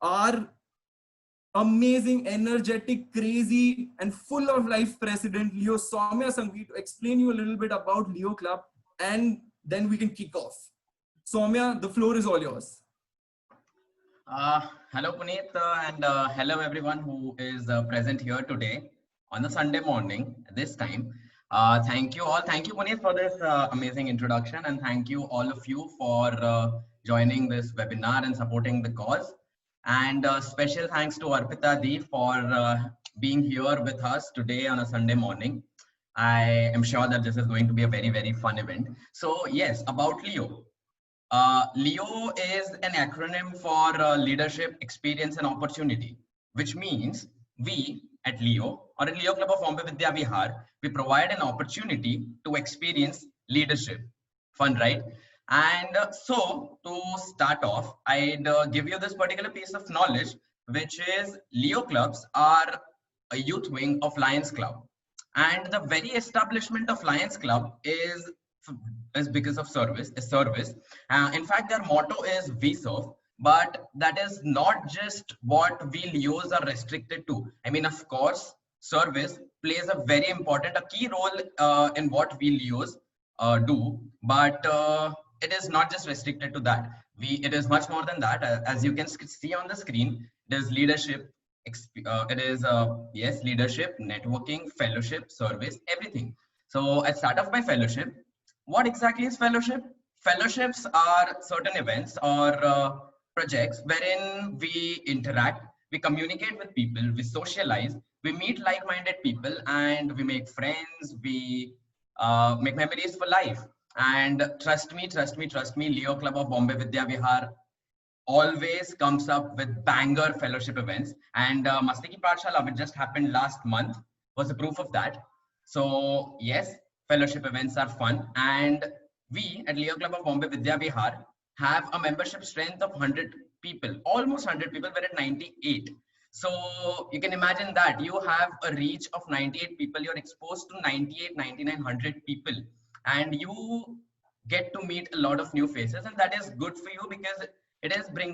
our amazing, energetic, crazy, and full of life president, Leo Soumya Sanghvi, to explain you a little bit about Leo Club, and then we can kick off. Soumya, the floor is all yours. Hello, Puneet, and hello everyone who is present here today on a Sunday morning this time. Thank you all. Thank you, Puneet, for this amazing introduction, and thank you all of you for joining this webinar and supporting the cause. And special thanks to Arpita Di for being here with us today on a Sunday morning. I am sure that this is going to be a very, very fun event. So yes, about Leo. Leo is an acronym for Leadership, Experience and Opportunity, which means we at Leo or at Leo Club of Bombay Vidya Vihar, we provide an opportunity to experience leadership. Fun, right? And so to start off, I'd give you this particular piece of knowledge, which is Leo clubs are a youth wing of Lions Club. And the very establishment of Lions Club is because of service. In fact, their motto is "We serve," but that is not just what we Leos are restricted to. I mean, of course, service plays a very important, a key role in what we Leos do, but it is not just restricted to that. It is much more than that. As you can see on the screen, there's leadership. It is yes, leadership, networking, fellowship, service, everything. So I start off by fellowship. What exactly is fellowship? Fellowships are certain events or projects wherein we interact, we communicate with people, we socialize, we meet like-minded people, and we make friends, we make memories for life. And trust me, Leo Club of Bombay Vidya Vihar always comes up with banger fellowship events. And Masti Ki Pathshala, which just happened last month, was a proof of that. So yes, fellowship events are fun, and we at Leo Club of Bombay Vidya Vihar have a membership strength of 100 people, almost 100 people. We're at 98. So you can imagine that you have a reach of 98 people. You're exposed to 98, 99, 100 people, and you get to meet a lot of new faces, and that is good for you because it is going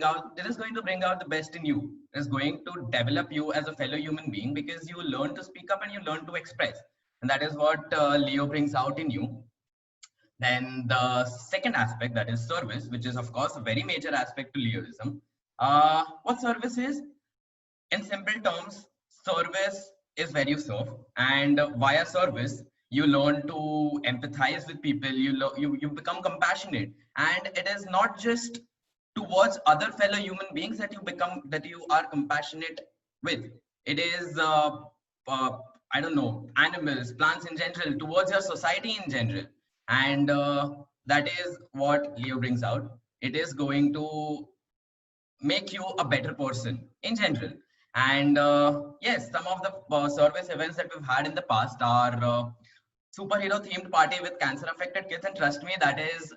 to bring out the best in you. It is going to develop you as a fellow human being because you learn to speak up and you learn to express, and that is what Leo brings out in you. Then the second aspect, that is service, which is of course a very major aspect to Leoism. What service is? In simple terms, service is where you serve, and via service you learn to empathize with people. You become compassionate, and it is not just towards other fellow human beings that you are compassionate with. It is I don't know, animals, plants in general, towards your society in general, and that is what Leo brings out. It is going to make you a better person in general. And yes, some of the service events that we've had in the past are superhero themed party with cancer affected kids, and trust me, that is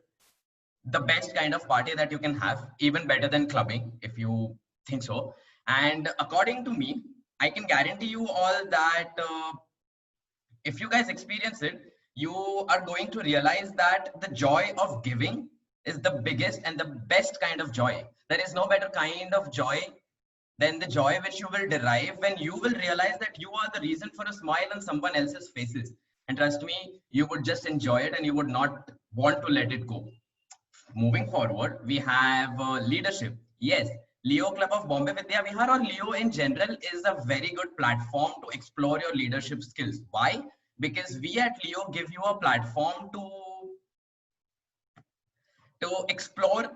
the best kind of party that you can have, even better than clubbing if you think so. And according to me, I can guarantee you all that if you guys experience it, you are going to realize that the joy of giving is the biggest and the best kind of joy. There is no better kind of joy than the joy which you will derive when you will realize that you are the reason for a smile on someone else's faces. And trust me, you would just enjoy it and you would not want to let it go. Moving forward, we have leadership. Yes, Leo Club of Bombay Vidya Vihar or Leo in general is a very good platform to explore your leadership skills. Why? Because we at Leo give you a platform to explore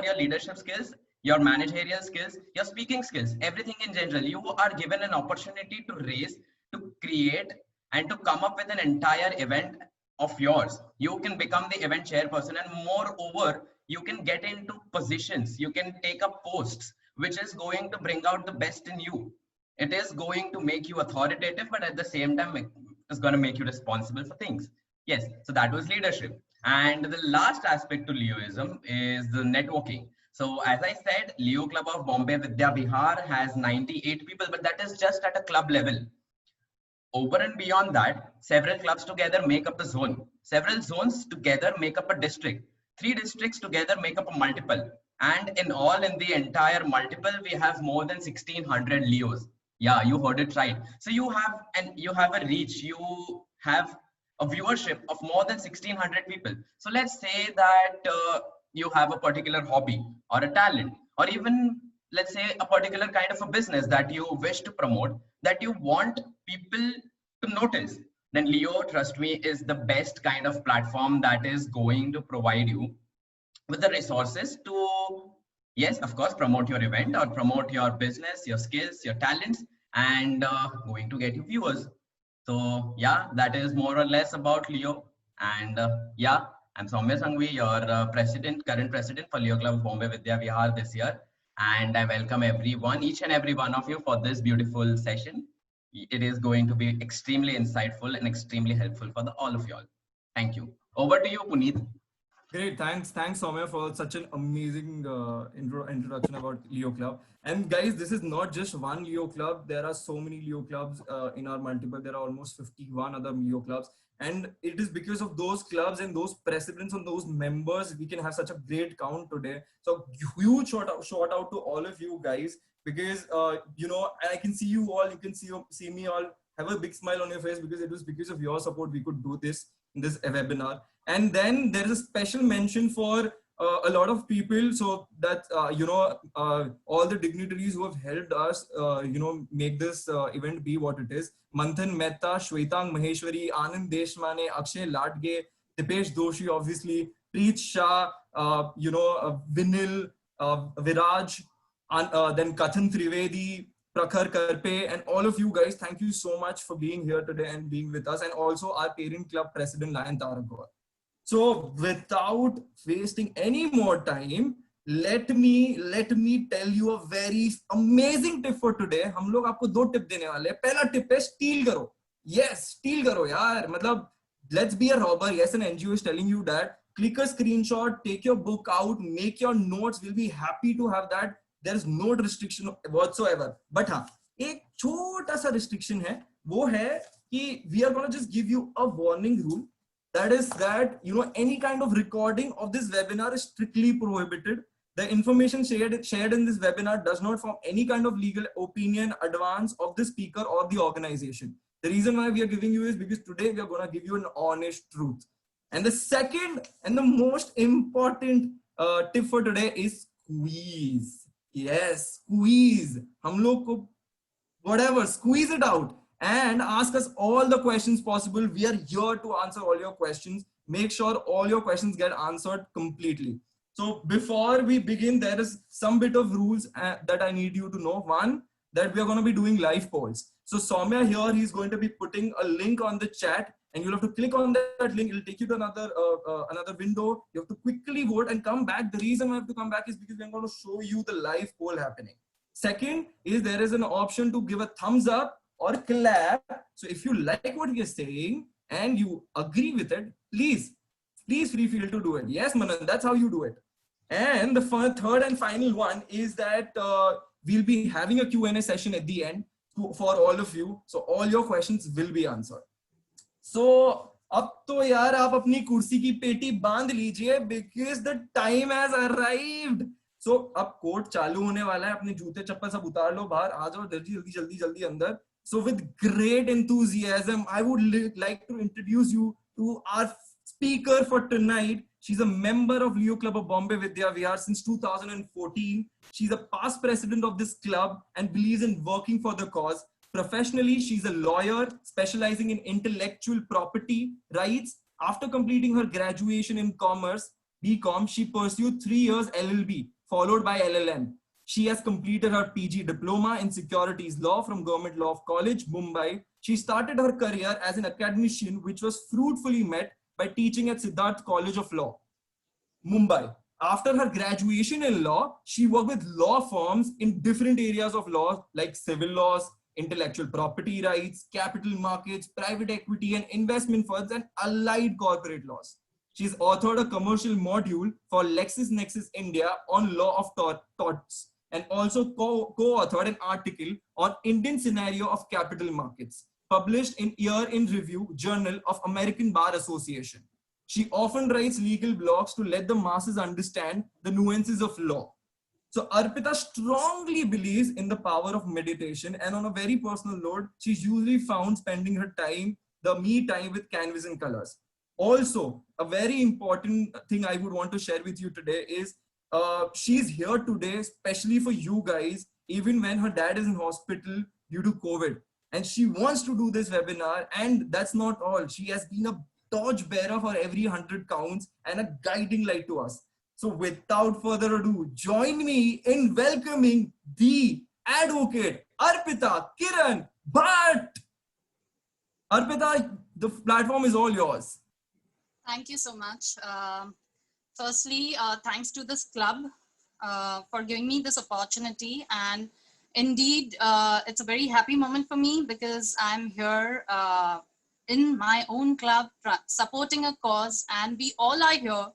your leadership skills, your managerial skills, your speaking skills, everything in general. You are given an opportunity to raise, to create, and to come up with an entire event of yours. You can become the event chairperson, and moreover, you can get into positions, you can take up posts, which is going to bring out the best in you. It is going to make you authoritative, but at the same time, it is going to make you responsible for things. Yes, so that was leadership. And the last aspect to Leoism is the networking. So as I said, Leo Club of Bombay Vidya Vihar has 98 people, but that is just at a club level. Over and beyond that, several clubs together make up a zone. Several zones together make up a district. 3 districts together make up a multiple. And in all, in the entire multiple, we have more than 1600 Leos. Yeah, you heard it right. So you have a reach, you have a viewership of more than 1600 people. So let's say that you have a particular hobby or a talent, or even let's say a particular kind of a business that you wish to promote, that you want people to notice. Then Leo, trust me, is the best kind of platform that is going to provide you with the resources to, yes, of course, promote your event or promote your business, your skills, your talents, and going to get you viewers. So yeah, that is more or less about Leo. And yeah, I'm Soumya Sanghvi, your current president for Leo Club of Bombay Vidya Vihar this year. And I welcome everyone, each and every one of you, for this beautiful session. It is going to be extremely insightful and extremely helpful for all of you all. Thank you. Over to you, Puneet. Great, thanks, Soumya, for such an amazing introduction about Leo Club. And guys, this is not just one Leo Club. There are so many Leo clubs in our multiple. There are almost 51 other Leo clubs, and it is because of those clubs and those presidents and those members we can have such a great count today. So huge shout out to all of you guys, because you know, I can see you all. You can see me all. Have a big smile on your face, because it was because of your support we could do this in this webinar. And then there is a special mention for a lot of people, so that you know, all the dignitaries who have helped us you know, make this event be what it is. Manthan Mehta, Shwetang Maheshwari, Anand Deshmane, Akshay Latge, Dipesh Doshi, obviously, Preet Shah, you know, Vinil, Viraj, then Kathan Trivedi, Prakhar Karpe, and all of you guys, thank you so much for being here today and being with us, and also our parent club president, Lion Tarakor. So without wasting any more time, let me tell you a very amazing tip for today. हम लोग आपको दो tip देने वाले हैं. पहला tip है steal करो. Yes, steal करो यार. मतलब let's be a robber. Yes, an NGO is telling you that. Click a screenshot, take your book out, make your notes. We'll be happy to have that. There is no restriction whatsoever. But हाँ, एक छोटा सा restriction है. वो है कि we are gonna just give you a warning rule. That is that, you know, any kind of recording of this webinar is strictly prohibited. The information shared in this webinar does not form any kind of legal opinion, advance of the speaker or the organization. The reason why we are giving you is because today we are going to give you an honest truth. And the second and the most important tip for today is squeeze. Yes, squeeze. हम लोग को whatever, squeeze it out and ask us all the questions possible. We are here to answer all your questions. Make sure all your questions get answered completely. So before we begin, there is some bit of rules that I need you to know. One, that we are going to be doing live polls. So Soumya here, he's going to be putting a link on the chat, and you'll have to click on that link. It'll take you to another window. You have to quickly vote and come back. The reason I have to come back is because we're going to show you the live poll happening. Second is there is an option to give a thumbs up or clap. So if you like what we are saying and you agree with it, please free feel to do it. Yes, Manan, that's how you do it. And the third and final one is that we'll be having a Q&A session at the end for all of you. So all your questions will be answered. So अब तो यार आप अपनी कुर्सी की पेटी बांध लीजिए, because the time has arrived. So अब कोर्ट चालू होने वाला है. अपने जूते चप्पल सब उतार लो, बाहर आ जाओ, जल्दी अंदर. So with great enthusiasm, I would like to introduce you to our speaker for tonight. She's a member of Leo Club of Bombay Vidya Vihar since 2014. She's a past president of this club and believes in working for the cause. Professionally, she's a lawyer specializing in intellectual property rights. After completing her graduation in commerce, BCom, she pursued 3 years LLB, followed by LLM. She has completed her PG diploma in securities law from Government Law College, Mumbai. She started her career as an academician, which was fruitfully met by teaching at Siddharth College of Law, Mumbai. After her graduation in law, she worked with law firms in different areas of law like civil laws, intellectual property rights, capital markets, private equity and investment funds, and allied corporate laws. She's authored a commercial module for LexisNexis India on law of torts, and also co-authored an article on Indian scenario of capital markets, published in Year in Review Journal of American Bar Association. She often writes legal blogs to let the masses understand the nuances of law. So Arpita strongly believes in the power of meditation, and on a very personal note, she's usually found spending her time, the me time, with canvas and colors. Also, a very important thing I would want to share with you today is she's here today, especially for you guys, even when her dad is in hospital due to COVID. And she wants to do this webinar, and that's not all. She has been a torch bearer for every 100 counts and a guiding light to us. So without further ado, join me in welcoming the advocate, Arpita Kiran Bhatt. Arpita, the platform is all yours. Thank you so much. Firstly, thanks to this club for giving me this opportunity. And indeed, it's a very happy moment for me because I'm here in my own club supporting a cause, and we all are here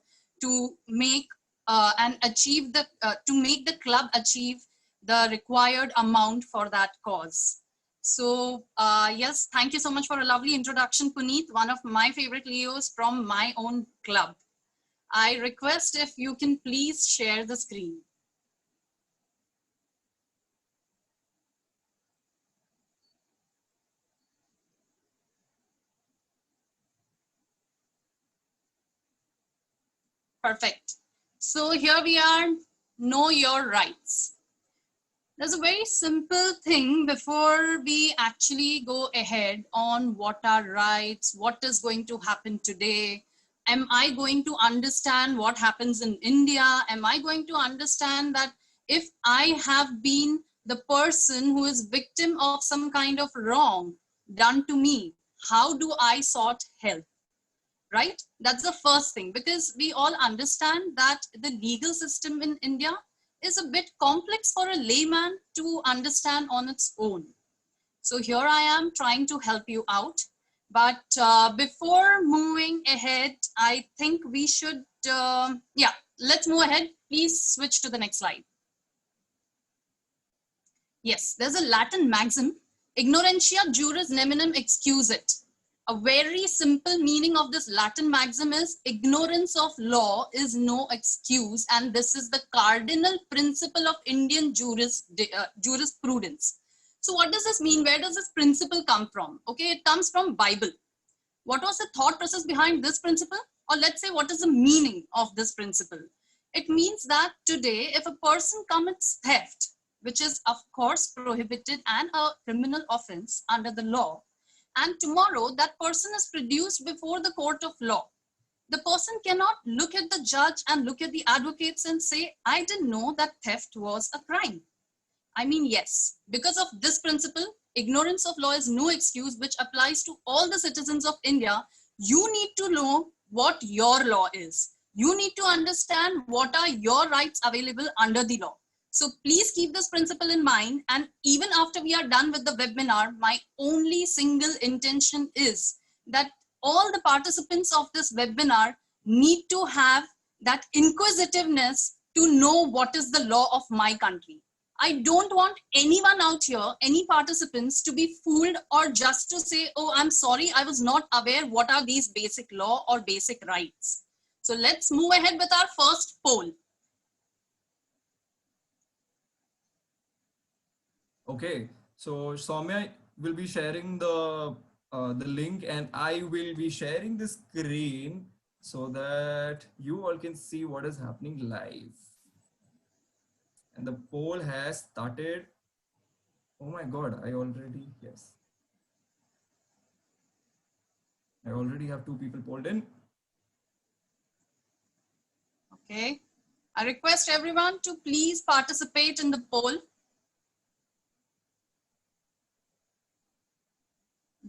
to make and achieve to make the club achieve the required amount for that cause. So yes, thank you so much for a lovely introduction, Puneet, one of my favorite Leos from my own club. I request if you can please share the screen. Perfect. So here we are, know your rights. There's a very simple thing before we actually go ahead on what are rights, what is going to happen today. Am I going to understand what happens in India? Am I going to understand that if I have been the person who is victim of some kind of wrong done to me, how do I sought help? Right? That's the first thing, because we all understand that the legal system in India is a bit complex for a layman to understand on its own. So here I am trying to help you out. But before moving ahead, I think we should, yeah, let's move ahead. Please switch to the next slide. Yes, there's a Latin maxim, ignorantia juris neminem excusat. A very simple meaning of this Latin maxim is ignorance of law is no excuse, and this is the cardinal principle of Indian jurisprudence. So what does this mean? Where does this principle come from? Okay, it comes from Bible. What was the thought process behind this principle? Or let's say, what is the meaning of this principle? It means that today, if a person commits theft, which is of course prohibited and a criminal offense under the law, and tomorrow that person is produced before the court of law, the person cannot look at the judge and look at the advocates and say, I didn't know that theft was a crime. I mean, yes, because of this principle, ignorance of law is no excuse, which applies to all the citizens of India. You need to know what your law is. You need to understand what are your rights available under the law. So please keep this principle in mind. And even after we are done with the webinar, my only single intention is that all the participants of this webinar need to have that inquisitiveness to know what is the law of my country. I don't want anyone out here, any participants, to be fooled or just to say, oh, I'm sorry, I was not aware what are these basic law or basic rights. So let's move ahead with our first poll. Okay, so Soumya will be sharing the link, and I will be sharing the screen so that you all can see what is happening live. And the poll has started. Oh my God, yes. I already have 2 people polled in. Okay. I request everyone to please participate in the poll.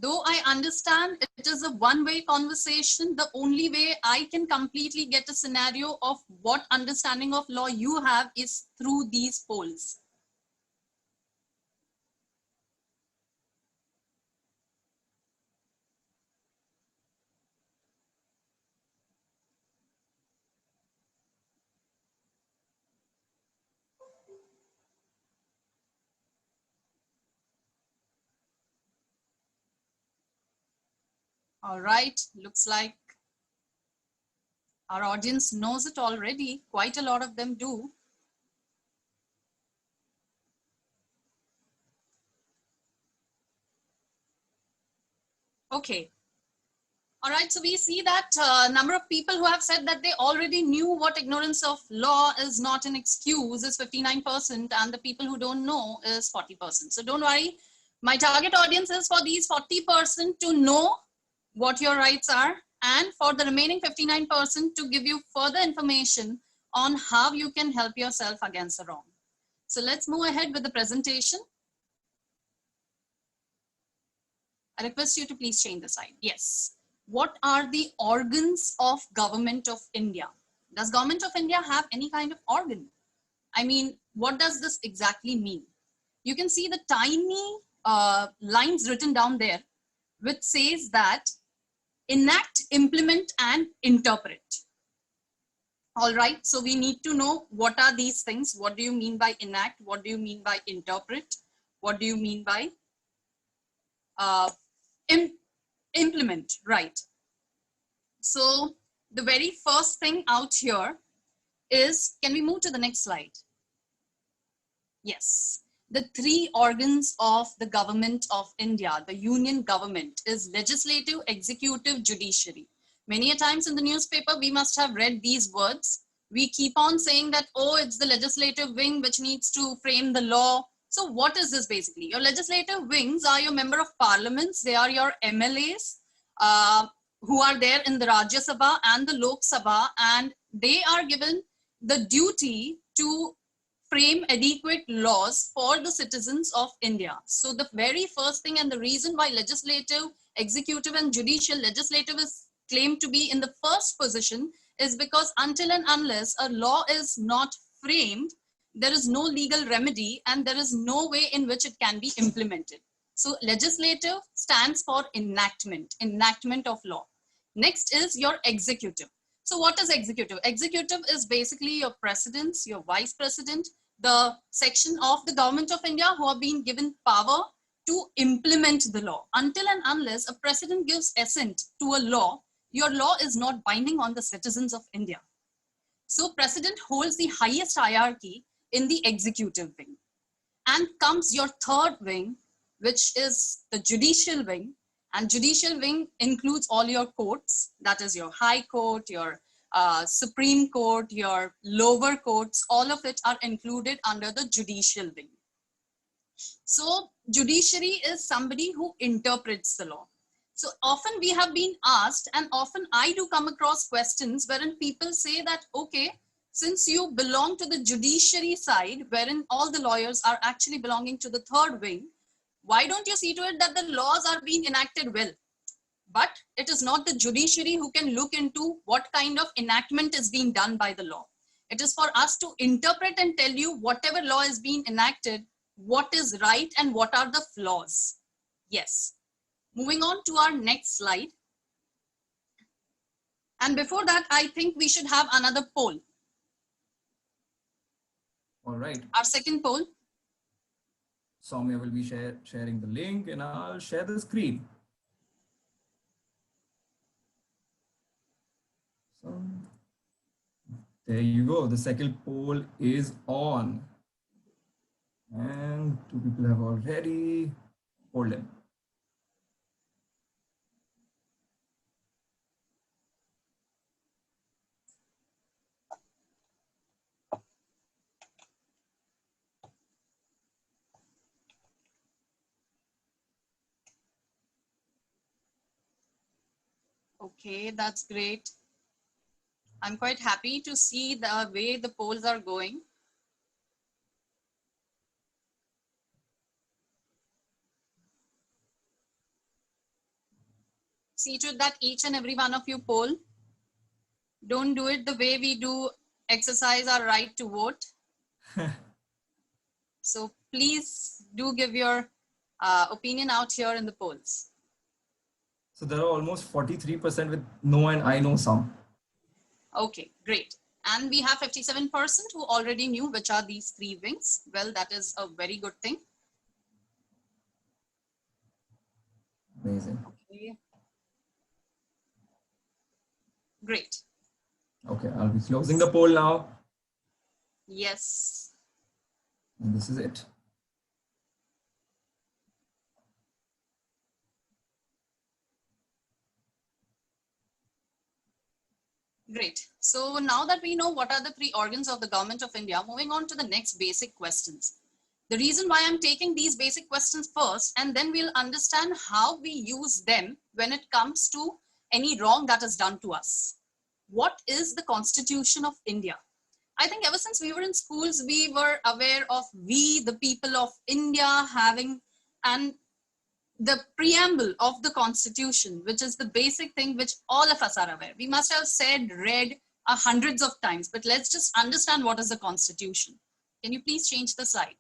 Though I understand it is a one-way conversation, the only way I can completely get a scenario of what understanding of law you have is through these polls. All right, looks like our audience knows it already. Quite a lot of them do. Okay. All right, so we see that number of people who have said that they already knew what ignorance of law is not an excuse is 59%, and the people who don't know is 40%. So don't worry, my target audience is for these 40% to know what your rights are, and for the remaining 59% to give you further information on how you can help yourself against the wrong. So let's move ahead with the presentation. I request you to please change the slide. Yes. What are the organs of Government of India? Does Government of India have any kind of organ? I mean, what does this exactly mean? You can see the tiny lines written down there, which says that enact, implement, and interpret. All right, so we need to know what are these things. What do you mean by enact? What do you mean by interpret? What do you mean by implement, right? So the very first thing out here is, can we move to the next slide? Yes, the three organs of the Government of India, the Union government, is legislative, executive, judiciary. Many a times in the newspaper, we must have read these words. We keep on saying that, oh, it's the legislative wing which needs to frame the law. So what is this basically? Your legislative wings are your member of parliaments. They are your MLAs who are there in the Rajya Sabha and the Lok Sabha, and they are given the duty to frame adequate laws for the citizens of India. So the very first thing, and the reason why legislative, executive, and judicial, legislative is claimed to be in the first position, is because until and unless a law is not framed, there is no legal remedy and there is no way in which it can be implemented. So legislative stands for enactment of law. Next is your executive. So what is executive? Executive is basically your presidents, your vice president, the section of the Government of India who have been given power to implement the law. Until and unless a president gives assent to a law, your law is not binding on the citizens of India. So president holds the highest hierarchy in the executive wing. And comes your third wing, which is the judicial wing. And judicial wing includes all your courts, that is your high court, your Supreme Court, your lower courts, all of it are included under the judicial wing. So judiciary is somebody who interprets the law. So often we have been asked, and often I do come across questions wherein people say that, okay, since you belong to the judiciary side, wherein all the lawyers are actually belonging to the third wing, why don't you see to it that the laws are being enacted well? But it is not the judiciary who can look into what kind of enactment is being done by the law. It is for us to interpret and tell you whatever law is being enacted, what is right and what are the flaws. Yes. Moving on to our next slide. And before that, I think we should have another poll. All right. Our second poll. Soumya will be sharing the link, and I'll share the screen. So there you go. The second poll is on. And two people have already polled in. Okay, that's great. I'm quite happy to see the way the polls are going. See to it that each and every one of you poll. Don't do it the way we do exercise our right to vote. So please do give your opinion out here in the polls. So there are almost 43% with no and I know some. Okay, great. And we have 57% who already knew which are these three wings. Well, that is a very good thing. Amazing. Okay. Great. Okay, I'll be closing the poll now. Yes. And this is it. Great. So now that we know what are the three organs of the government of India, moving on to the next basic questions. The reason why I'm taking these basic questions first, and then we'll understand how we use them when it comes to any wrong that is done to us. What is the Constitution of India? I think ever since we were in schools, we were aware of we, the people of India, having, and the preamble of the Constitution, which is the basic thing which all of us are aware. We must have said, read hundreds of times, but let's just understand what is the Constitution. Can you please change the slide?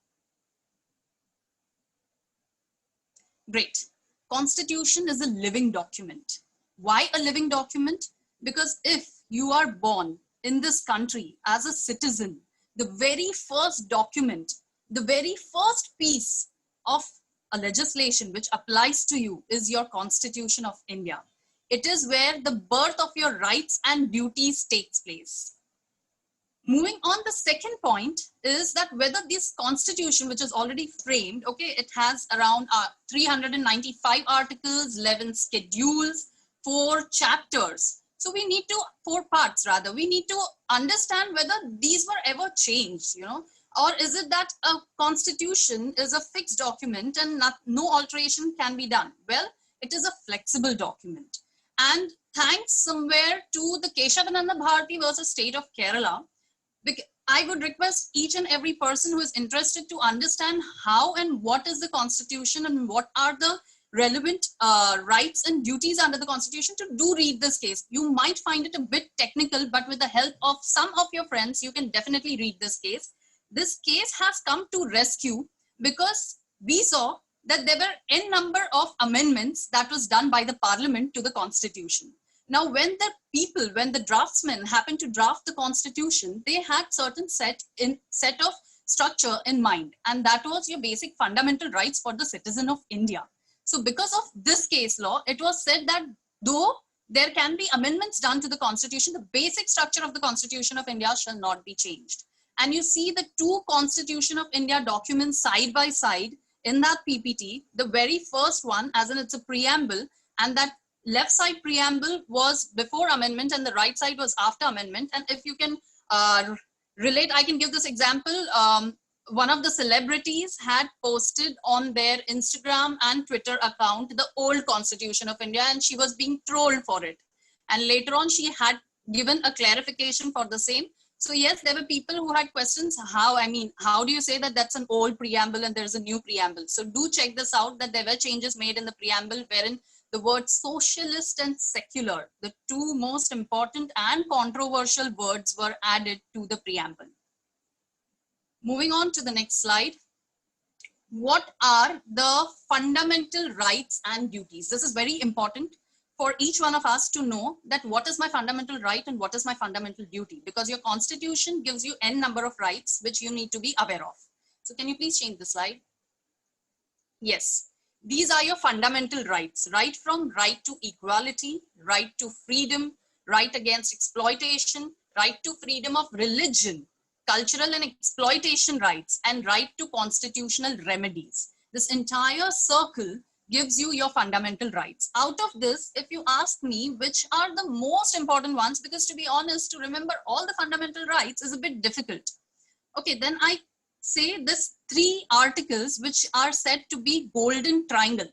Great. Constitution is a living document. Why a living document? Because if you are born in this country as a citizen, the very first document, the very first piece of a legislation which applies to you is your Constitution of India. It is where the birth of your rights and duties takes place. Moving on, the second point is that whether this constitution, which is already framed, okay, it has around 395 articles, 11 schedules, 4 chapters. So we need to, 4 parts rather, we need to understand whether these were ever changed, you know, or is it that a constitution is a fixed document and no alteration can be done? Well, it is a flexible document. And thanks somewhere to the Keshavananda Bharati versus State of Kerala, I would request each and every person who is interested to understand how and what is the Constitution and what are the relevant rights and duties under the Constitution to do read this case. You might find it a bit technical, but with the help of some of your friends, you can definitely read this case. This case has come to rescue because we saw that there were n number of amendments that was done by the Parliament to the Constitution. Now, when the draftsmen happened to draft the Constitution, they had certain set of structure in mind, and that was your basic fundamental rights for the citizen of India. So because of this case law, it was said that though there can be amendments done to the Constitution, the basic structure of the Constitution of India shall not be changed. And you see the 2 Constitution of India documents side by side in that PPT. The very first one, as in it's a preamble, and that left side preamble was before amendment and the right side was after amendment. And if you can relate, I can give this example. One of the celebrities had posted on their Instagram and Twitter account the old Constitution of India, and she was being trolled for it. And later on, she had given a clarification for the same. So yes, there were people who had questions. How do you say that that's an old preamble and there's a new preamble? So do check this out, that there were changes made in the preamble wherein the words socialist and secular, the 2 most important and controversial words, were added to the preamble. Moving on to the next slide. What are the fundamental rights and duties? This is very important for each one of us to know that what is my fundamental right and what is my fundamental duty, because your Constitution gives you n number of rights which you need to be aware of. So can you please change the slide? Yes. These are your fundamental rights, right from right to equality, right to freedom, right against exploitation, right to freedom of religion, cultural and exploitation rights, and right to constitutional remedies. This entire circle gives you your fundamental rights. Out of this, if you ask me which are the most important ones, because to be honest, to remember all the fundamental rights is a bit difficult. Okay, then I say this 3 articles which are said to be golden triangle.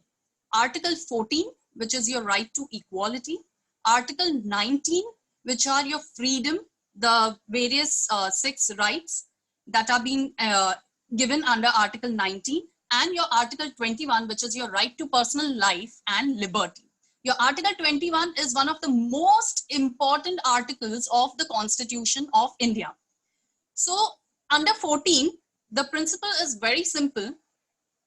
Article 14, which is your right to equality. Article 19, which are your freedom, the various 6 rights that are being given under Article 19. And your Article 21, which is your right to personal life and liberty. Your Article 21 is one of the most important articles of the Constitution of India. So under 14, the principle is very simple.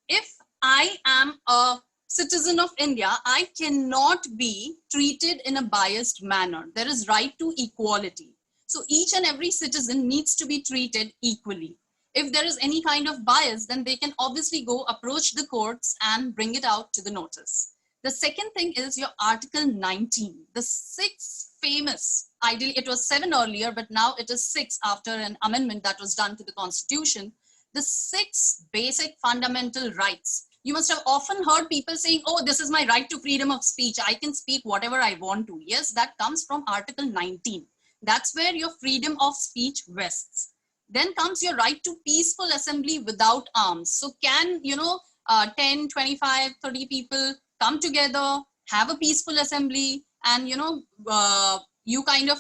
If I am a citizen of India, I cannot be treated in a biased manner. There is right to equality. So each and every citizen needs to be treated equally. If there is any kind of bias, then they can obviously go approach the courts and bring it out to the notice. The second thing is your Article 19, the 6 famous, ideally it was 7 earlier, but now it is 6 after an amendment that was done to the Constitution. The 6 basic fundamental rights. You must have often heard people saying, oh, this is my right to freedom of speech. I can speak whatever I want to. Yes, that comes from Article 19. That's where your freedom of speech rests. Then comes your right to peaceful assembly without arms. So can, 10, 25, 30 people come together, have a peaceful assembly, and, you kind of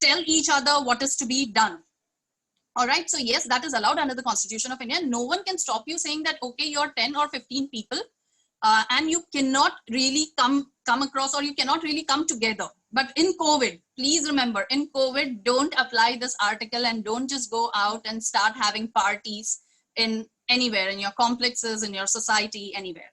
tell each other what is to be done. All right. So yes, that is allowed under the Constitution of India. No one can stop you saying that, okay, you're 10 or 15 people and you cannot really come across, or you cannot really come together. But in COVID, please remember, in COVID, don't apply this article and don't just go out and start having parties in anywhere, in your complexes, in your society, anywhere.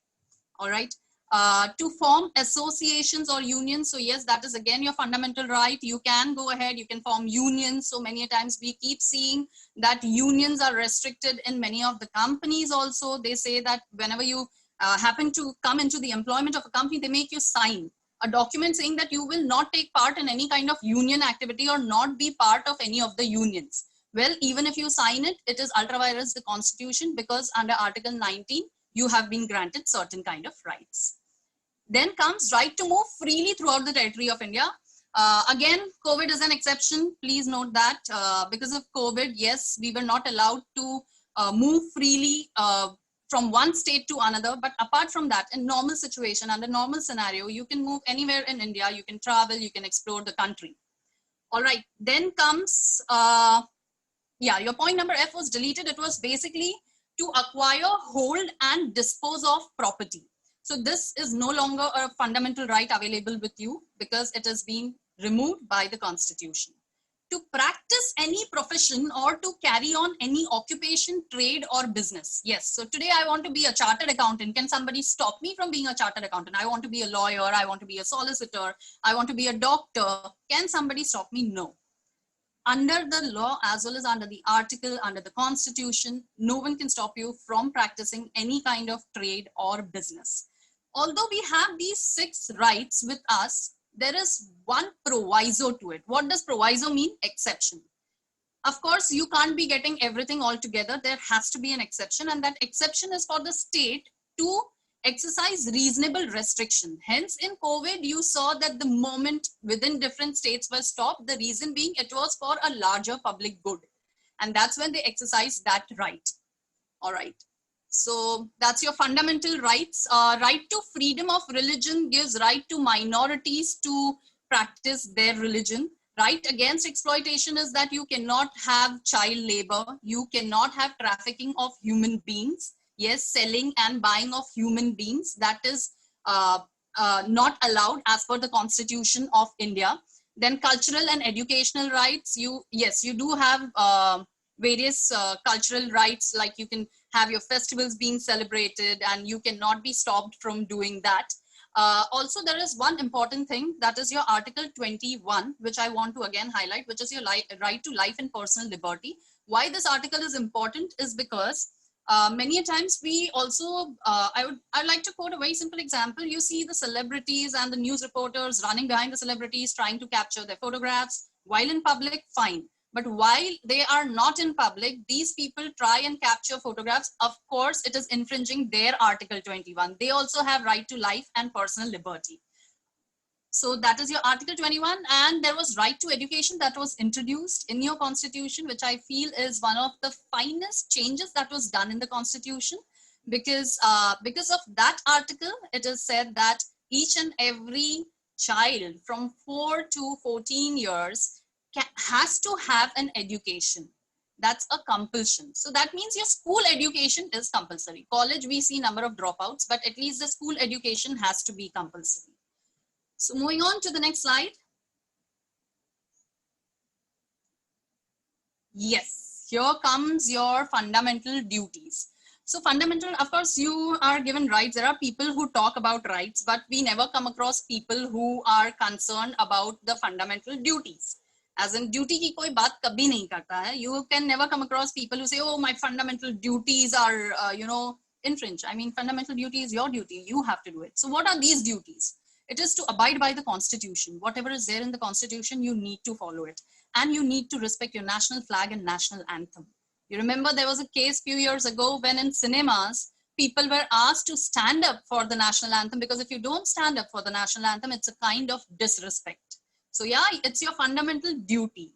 All right. To form associations or unions. So yes, that is again your fundamental right. You can go ahead, you can form unions. So many times we keep seeing that unions are restricted in many of the companies also. They say that whenever you happen to come into the employment of a company, they make you sign a document saying that you will not take part in any kind of union activity or not be part of any of the unions. Well, even if you sign it, it is ultra vires the Constitution, because under Article 19, you have been granted certain kind of rights. Then comes right to move freely throughout the territory of India. Again, COVID is an exception. Please note that because of COVID, yes, we were not allowed to move freely from one state to another. But apart from that, in normal situation, under normal scenario, you can move anywhere in India. You can travel, you can explore the country. All right, then comes, your point number F was deleted. It was basically to acquire, hold, and dispose of property. So this is no longer a fundamental right available with you because it has been removed by the Constitution. To practice any profession or to carry on any occupation, trade, or business. Yes, so today I want to be a chartered accountant. Can somebody stop me from being a chartered accountant? I want to be a lawyer, I want to be a solicitor, I want to be a doctor. Can somebody stop me? No. Under the law, as well as under the article, under the Constitution, no one can stop you from practicing any kind of trade or business. Although we have these 6 rights with us, there is one proviso to it. What does proviso mean? Exception. Of course, you can't be getting everything all together. There has to be an exception, and that exception is for the state to exercise reasonable restriction. Hence, in COVID, you saw that the moment within different states were stopped, the reason being it was for a larger public good. And that's when they exercised that right. All right. So that's your fundamental rights. Right to freedom of religion gives right to minorities to practice their religion. Right against exploitation is that you cannot have child labor. You cannot have trafficking of human beings. Yes, selling and buying of human beings, that is not allowed as per the Constitution of India. Then cultural and educational rights. You do have various cultural rights, like you can have your festivals being celebrated and you cannot be stopped from doing that. Also, there is one important thing, that is your Article 21, which I want to again highlight, which is your right to life and personal liberty. Why this article is important is because many a times we also, I'd like to quote a very simple example. You see the celebrities and the news reporters running behind the celebrities, trying to capture their photographs while in public, fine. But while they are not in public, these people try and capture photographs. Of course, it is infringing their Article 21. They also have right to life and personal liberty. So that is your Article 21. And there was right to education that was introduced in your Constitution, which I feel is one of the finest changes that was done in the Constitution. Because of that article, it is said that each and every child from 4 to 14 years has to have an education. That's a compulsion. So that means your school education is compulsory. College, we see number of dropouts, but at least the school education has to be compulsory. So moving on to the next slide. Yes, here comes your fundamental duties. So fundamental, of course, you are given rights. There are people who talk about rights, but we never come across people who are concerned about the fundamental duties. As in duty ki koi baat kabhi nahi karta hai. You can never come across people who say, oh, my fundamental duties are, infringed. I mean, fundamental duty is your duty. You have to do it. So what are these duties? It is to abide by the Constitution. Whatever is there in the Constitution, you need to follow it. And you need to respect your national flag and national anthem. You remember there was a case few years ago when in cinemas, people were asked to stand up for the national anthem, because if you don't stand up for the national anthem, it's a kind of disrespect. So yeah, it's your fundamental duty.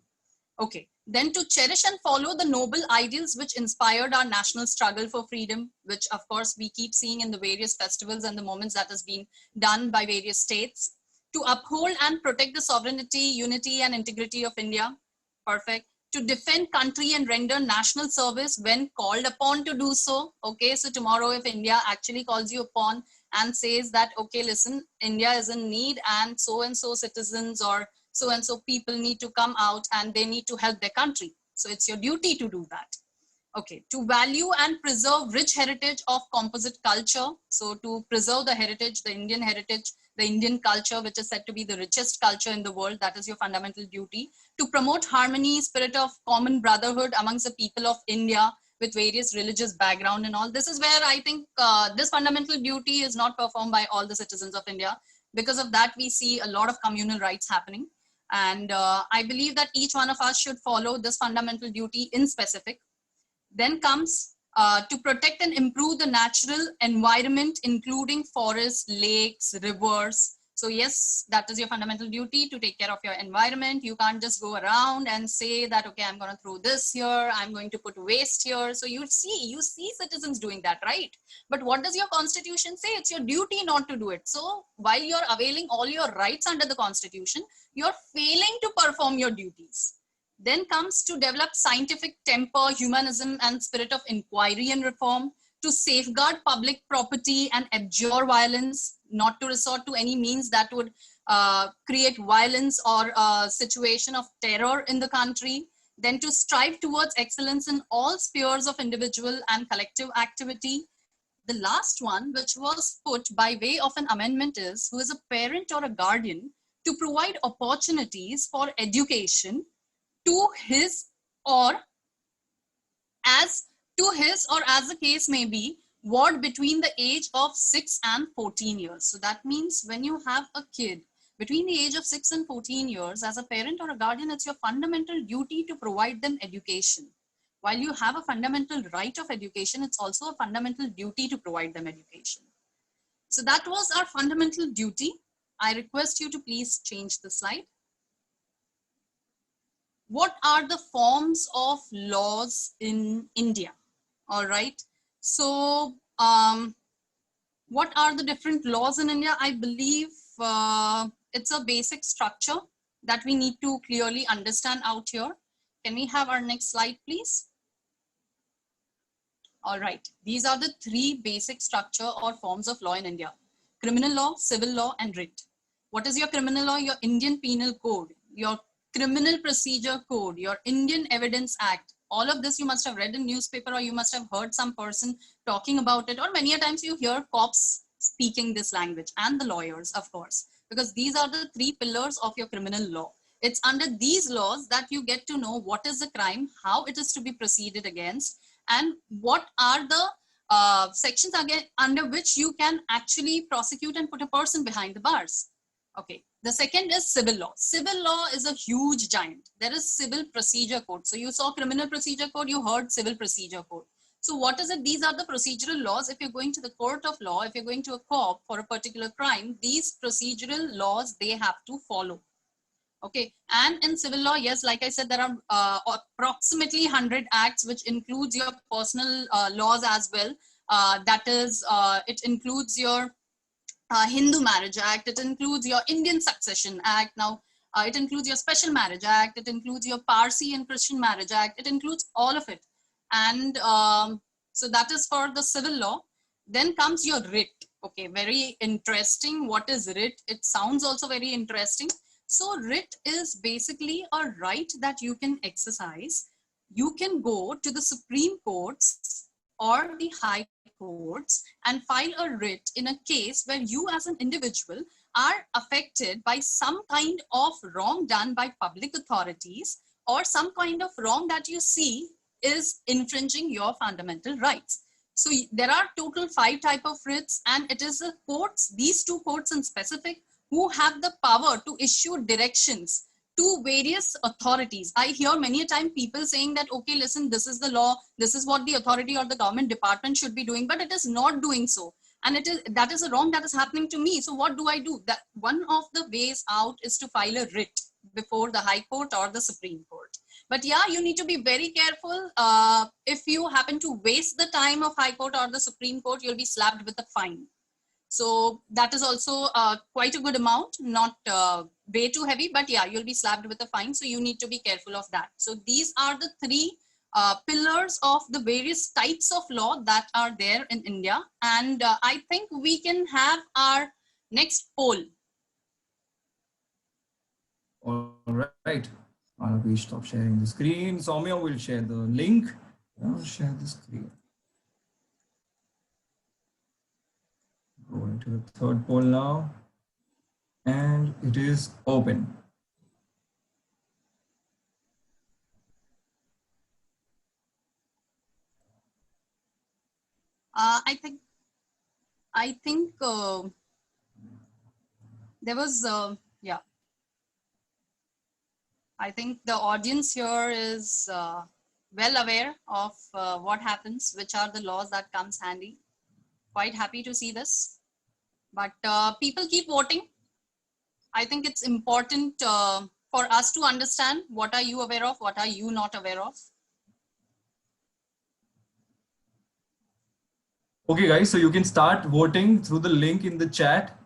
Okay, then to cherish and follow the noble ideals which inspired our national struggle for freedom, which of course we keep seeing in the various festivals and the moments that has been done by various states. To uphold and protect the sovereignty, unity and integrity of India. Perfect. To defend country and render national service when called upon to do so. Okay, so tomorrow if India actually calls you upon and says that, okay, listen, India is in need and so citizens or so and so people need to come out and they need to help their country. So it's your duty to do that. Okay, to value and preserve rich heritage of composite culture. So to preserve the heritage, the Indian culture, which is said to be the richest culture in the world, that is your fundamental duty. To promote harmony, spirit of common brotherhood amongst the people of India with various religious background and all. This is where I think this fundamental duty is not performed by all the citizens of India. Because of that, we see a lot of communal rights happening. And I believe that each one of us should follow this fundamental duty in specific. Then comes to protect and improve the natural environment, including forests, lakes, rivers. So yes, that is your fundamental duty, to take care of your environment. You can't just go around and say that, okay, I'm going to throw this here, I'm going to put waste here. So you see citizens doing that, right? But what does your constitution say? It's your duty not to do it. So while you're availing all your rights under the constitution, you're failing to perform your duties. Then comes to develop scientific temper, humanism, and spirit of inquiry and reform, to safeguard public property and abjure violence, not to resort to any means that would create violence or a situation of terror in the country. Then to strive towards excellence in all spheres of individual and collective activity. The last one, which was put by way of an amendment, is who is a parent or a guardian to provide opportunities for education to his or as the case may be, ward between the age of 6 and 14 years. So that means when you have a kid between the age of 6 and 14 years, as a parent or a guardian, it's your fundamental duty to provide them education. While you have a fundamental right of education, it's also a fundamental duty to provide them education. So that was our fundamental duty. I request you to please change the slide. What are the forms of laws in India? All right. So what are the different laws in India? I believe it's a basic structure that we need to clearly understand out here. Can we have our next slide, please? All right. These are the three basic structure or forms of law in India: criminal law, civil law, and writ. What is your criminal law? Your Indian Penal Code, your Criminal Procedure Code, your Indian Evidence Act. All of this you must have read in newspaper, or you must have heard some person talking about it, or many a times you hear cops speaking this language, and the lawyers, of course, because these are the three pillars of your criminal law. It's under these laws that you get to know what is the crime, how it is to be proceeded against, and what are the sections again under which you can actually prosecute and put a person behind the bars. Okay, the second is civil law. Civil law is a huge giant. There is Civil Procedure Code. So you saw Criminal Procedure Code, you heard Civil Procedure Code. So what is it? These are the procedural laws. If you're going to the court of law, if you're going to a court for a particular crime, these procedural laws, they have to follow. Okay, and in civil law, yes, like I said, there are approximately 100 acts, which includes your personal laws as well. That is, it includes your Hindu Marriage Act, it includes your Indian Succession Act. Now, it includes your Special Marriage Act, it includes your Parsi and Christian Marriage Act, it includes all of it. And so that is for the civil law. Then comes your writ. Okay, very interesting. What is writ? It sounds also very interesting. So writ is basically a right that you can exercise. You can go to the Supreme Courts or the High Courts and file a writ in a case where you as an individual are affected by some kind of wrong done by public authorities, or some kind of wrong that you see is infringing your fundamental rights. So there are total 5 types of writs, and it is the courts, these 2 courts in specific, who have the power to issue directions to various authorities. I hear many a time people saying that, okay, listen, this is the law, this is what the authority or the government department should be doing, but it is not doing so. And that is a wrong that is happening to me. So what do I do? That one of the ways out is to file a writ. before the High Court or the Supreme Court. But yeah, you need to be very careful. If you happen to waste the time of High Court or the Supreme Court, you'll be slapped with a fine. So that is also quite a good amount, not way too heavy, but yeah, you'll be slapped with a fine. So you need to be careful of that. So these are the three pillars of the various types of law that are there in India. And I think we can have our next poll. All right. I'll stop sharing the screen. Soumya will share the link. I'll share the screen. Going to the third poll now. And it is open. I think there was, yeah. I think the audience here is well aware of what happens, which are the laws that comes handy. Quite happy to see this. But people keep voting. I think it's important for us to understand what are you aware of, what are you not aware of. Okay, guys, so you can start voting through the link in the chat.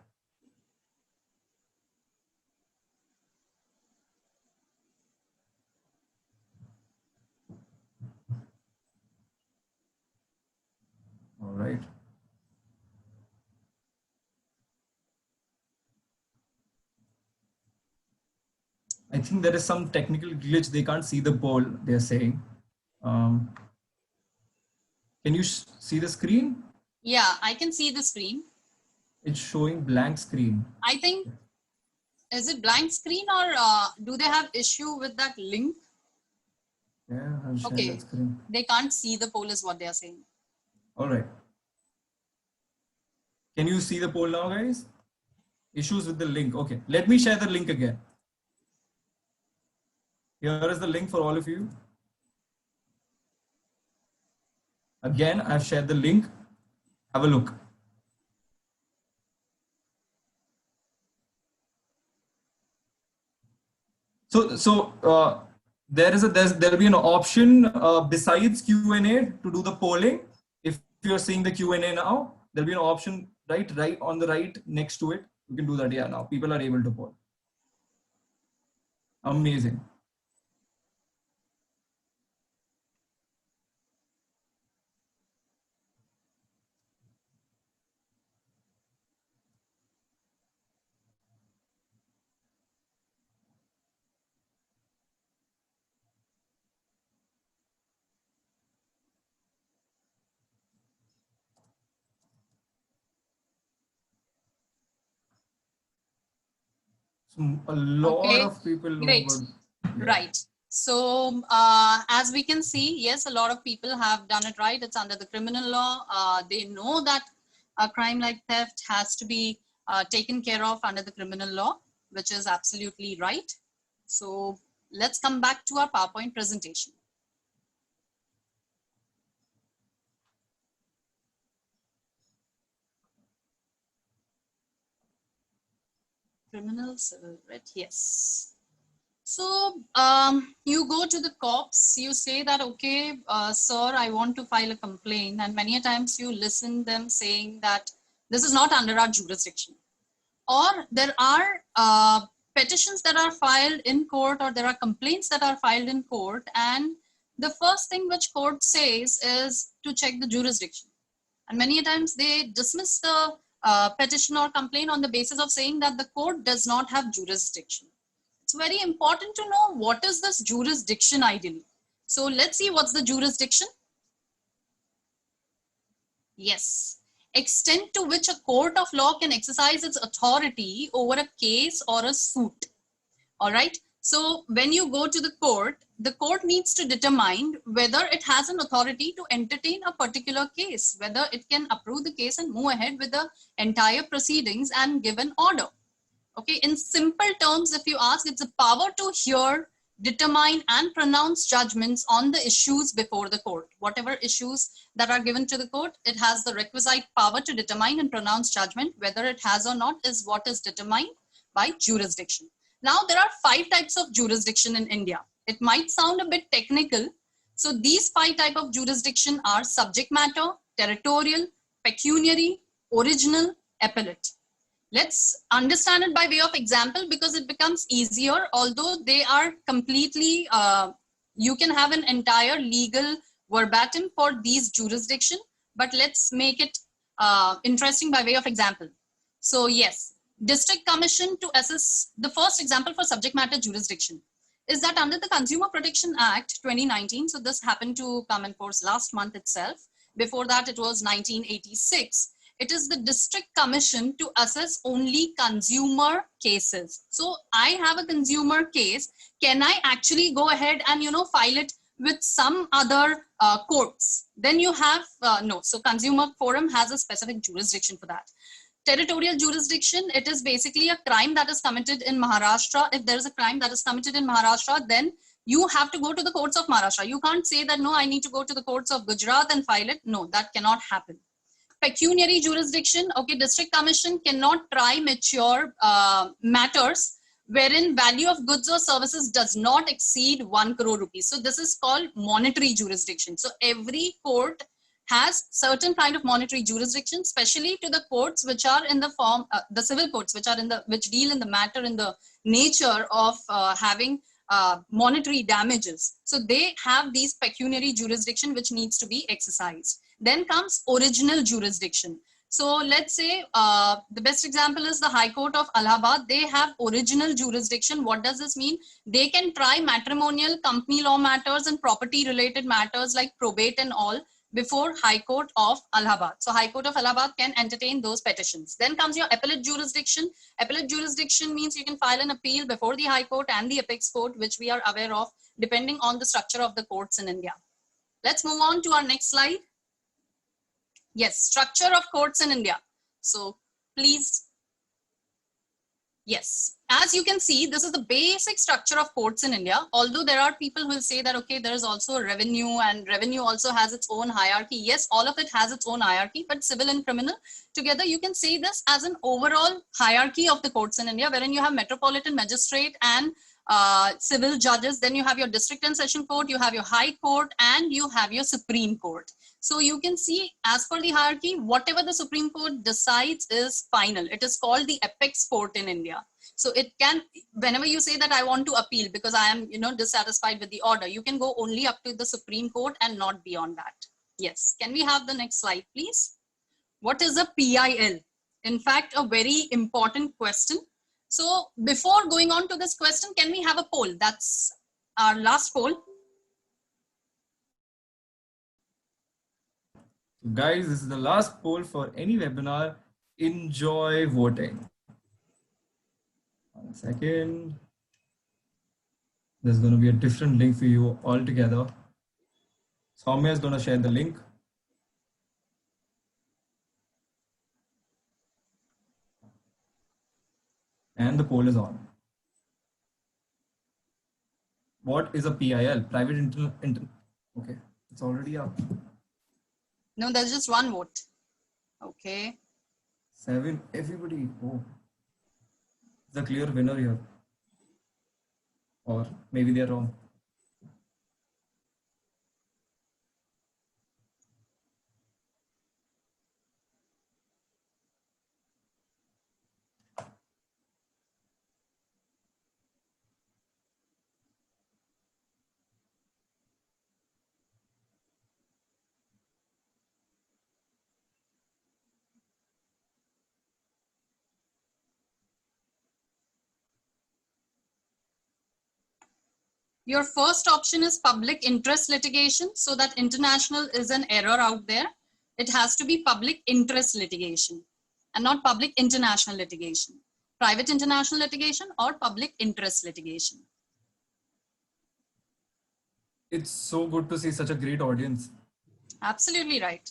All right. I think there is some technical glitch. They can't see the poll, they're saying. Can you see the screen? Yeah, I can see the screen. It's showing blank screen. I think, is it blank screen or do they have issue with that link? Yeah, I'll share Okay, that screen. they can't see the poll is what they are saying. All right. Can you see the poll now, guys? Issues with the link. Okay, let me share the link again. Here is the link for all of you. Again, I've shared the link. Have a look. So there'll be an option besides Q&A to do the polling. If you're seeing the Q&A now, there'll be an option right on the right next to it. You can do that. Yeah, now people are able to poll. Amazing. So a lot of people know great. about. Yeah. Right. So as we can see, yes, a lot of people have done it right. It's under the criminal law. They know that a crime like theft has to be taken care of under the criminal law, which is absolutely right. So let's come back to our PowerPoint presentation. Criminal civil, right? Yes. So you go to the cops, you say that, okay, sir, I want to file a complaint. And many a times you listen them saying that this is not under our jurisdiction. Or there are petitions that are filed in court, or there are complaints that are filed in court. And the first thing which court says is to check the jurisdiction. And many a times they dismiss the petition or complaint on the basis of saying that the court does not have jurisdiction. It's very important to know what is this jurisdiction ideally. So let's see what's the jurisdiction. Yes, extent to which a court of law can exercise its authority over a case or a suit. All right. So when you go to the court needs to determine whether it has an authority to entertain a particular case, whether it can approve the case and move ahead with the entire proceedings and give an order. Okay, in simple terms, if you ask, it's a power to hear, determine, and pronounce judgments on the issues before the court. Whatever issues that are given to the court, it has the requisite power to determine and pronounce judgment. Whether it has or not is what is determined by jurisdiction. Now, there are 5 types of jurisdiction in India. It might sound a bit technical. So these 5 types of jurisdiction are subject matter, territorial, pecuniary, original, appellate. Let's understand it by way of example because it becomes easier, although they are completely, you can have an entire legal verbatim for these jurisdiction, but let's make it interesting by way of example. So yes, district commission to assess, the first example for subject matter jurisdiction is that under the Consumer Protection Act 2019, so this happened to come in force last month itself. Before that, it was 1986. It is the district commission to assess only consumer cases. So I have a consumer case. Can I actually go ahead and, file it with some other courts? Then you have, no. So Consumer Forum has a specific jurisdiction for that. Territorial jurisdiction, it is basically a crime that is committed in Maharashtra. If there is a crime that is committed in Maharashtra, then you have to go to the courts of Maharashtra. You can't say that, no, I need to go to the courts of Gujarat and file it. No, that cannot happen. Pecuniary jurisdiction, okay, district commission cannot try mature matters wherein value of goods or services does not exceed 1 crore rupees. So this is called monetary jurisdiction. So every court has certain kind of monetary jurisdiction, especially to the courts which are in the form, the civil courts which deal in the matter in the nature of having monetary damages. So they have these pecuniary jurisdiction which needs to be exercised. Then comes original jurisdiction. So let's say the best example is the High Court of Allahabad. They have original jurisdiction. What does this mean? They can try matrimonial, company law matters and property related matters like probate and all before High Court of Allahabad. So High Court of Allahabad can entertain those petitions. Then comes your appellate jurisdiction. Appellate jurisdiction means you can file an appeal before the High Court and the apex court, which we are aware of depending on the structure of the courts in India. Let's move on to our next slide. Yes, structure of courts in India. So please, yes, as you can see, this is the basic structure of courts in India. Although there are people who will say that, okay, there is also a revenue and revenue also has its own hierarchy. Yes, all of it has its own hierarchy, but civil and criminal together, you can say this as an overall hierarchy of the courts in India, wherein you have metropolitan magistrate and civil judges. Then you have your district and session court, you have your high court, and you have your Supreme Court. So you can see as per the hierarchy, whatever the Supreme Court decides is final. It is called the apex court in India. So it can, whenever you say that I want to appeal because I am, dissatisfied with the order, you can go only up to the Supreme Court and not beyond that. Yes. Can we have the next slide, please? What is a PIL? In fact, a very important question. So before going on to this question, can we have a poll? That's our last poll. Guys, this is the last poll for any webinar. Enjoy voting. 1 second. There's going to be a different link for you all together. Soumya is going to share the link. And the poll is on. What is a PIL? Private okay, it's already up. No, there's just one vote. Okay. 7, everybody. Oh, it's a clear winner here. Or maybe they're wrong. Your first option is public interest litigation. So that international is an error out there. It has to be public interest litigation and not public international litigation. Private international litigation or public interest litigation. It's so good to see such a great audience. Absolutely right.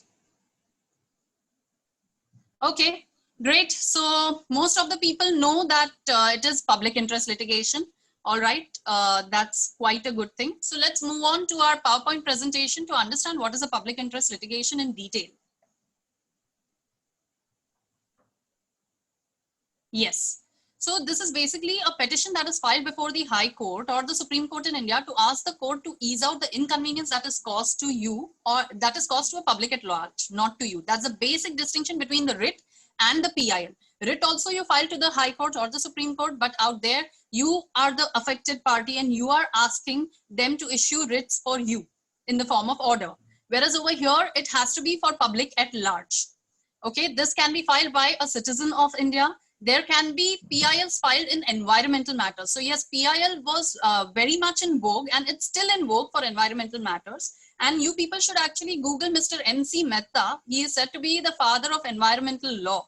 Okay, great. So most of the people know that it is public interest litigation. All right, that's quite a good thing. So let's move on to our PowerPoint presentation to understand what is a public interest litigation in detail. Yes. So this is basically a petition that is filed before the High Court or the Supreme Court in India to ask the court to ease out the inconvenience that is caused to you or that is caused to a public at large, not to you. That's the basic distinction between the writ and the PIL. Writ also you file to the High Court or the Supreme Court, but out there you are the affected party and you are asking them to issue writs for you in the form of order. Whereas over here, it has to be for public at large. Okay, this can be filed by a citizen of India. There can be PILs filed in environmental matters. So yes, PIL was very much in vogue and it's still in vogue for environmental matters. And you people should actually Google Mr. M.C. Mehta. He is said to be the father of environmental law.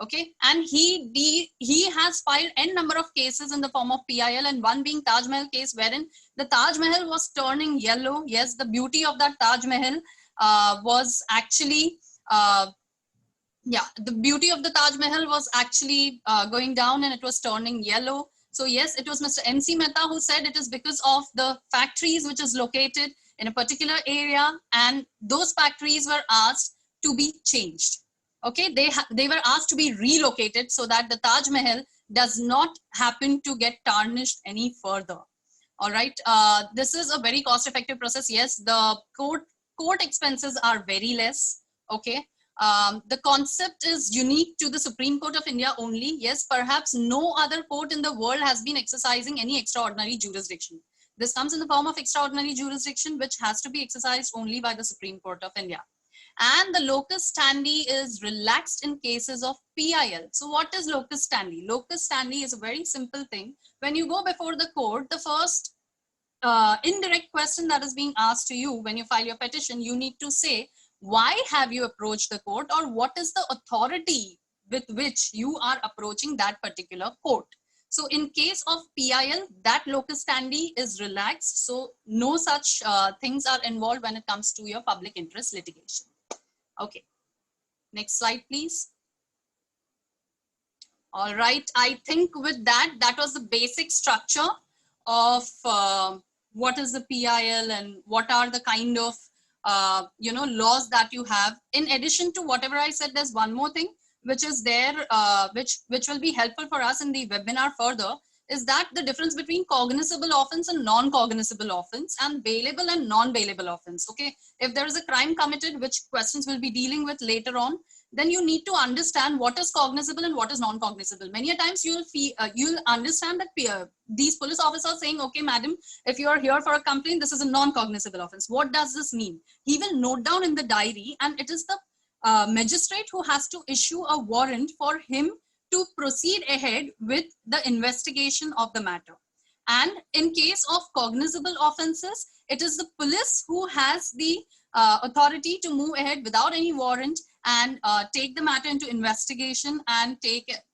Okay, and he has filed n number of cases in the form of PIL, and one being Taj Mahal case, wherein the Taj Mahal was turning yellow. Yes, the beauty of that Taj Mahal was actually the beauty of the Taj Mahal was actually going down and it was turning yellow. So yes, it was Mr. M.C. Mehta who said it is because of the factories which is located in a particular area, and those factories were asked to be changed. Okay, they were asked to be relocated so that the Taj Mahal does not happen to get tarnished any further. All right, this is a very cost-effective process. Yes, the court expenses are very less. Okay, the concept is unique to the Supreme Court of India only. Yes, perhaps no other court in the world has been exercising any extraordinary jurisdiction. This comes in the form of extraordinary jurisdiction, which has to be exercised only by the Supreme Court of India. And the locus standi is relaxed in cases of PIL. So what is locus standi? Locus standi is a very simple thing. When you go before the court, the first indirect question that is being asked to you when you file your petition, you need to say, why have you approached the court, or what is the authority with which you are approaching that particular court? So in case of PIL, that locus standi is relaxed. So no such things are involved when it comes to your public interest litigation. Okay, next slide, please. All right, I think with that was the basic structure of what is the PIL and what are the kind of laws that you have. In addition to whatever I said, there's one more thing which is there, which will be helpful for us in the webinar further, is that the difference between cognizable offense and non-cognizable offense, and bailable and non-bailable offense. Okay, if there is a crime committed, which questions we'll be dealing with later on, then you need to understand what is cognizable and what is non-cognizable. Many a times you'll understand that these police officers saying, okay, madam, if you are here for a complaint, this is a non-cognizable offense. What does this mean? He will note down in the diary, and it is the magistrate who has to issue a warrant for him to proceed ahead with the investigation of the matter. And in case of cognizable offenses, it is the police who has the authority to move ahead without any warrant and take the matter into investigation and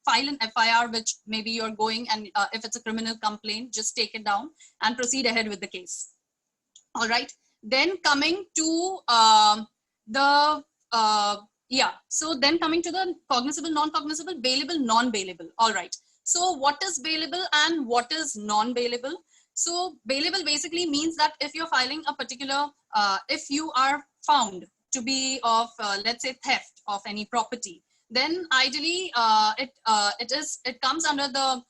file an FIR, which maybe you're going, and if it's a criminal complaint, just take it down and proceed ahead with the case. All right. Then coming to so then coming to the cognizable, non-cognizable, bailable, non-bailable. All right. So what is bailable and what is non-bailable? So bailable basically means that if you're filing a particular, if you are found to be of, let's say, theft of any property, then ideally it comes under the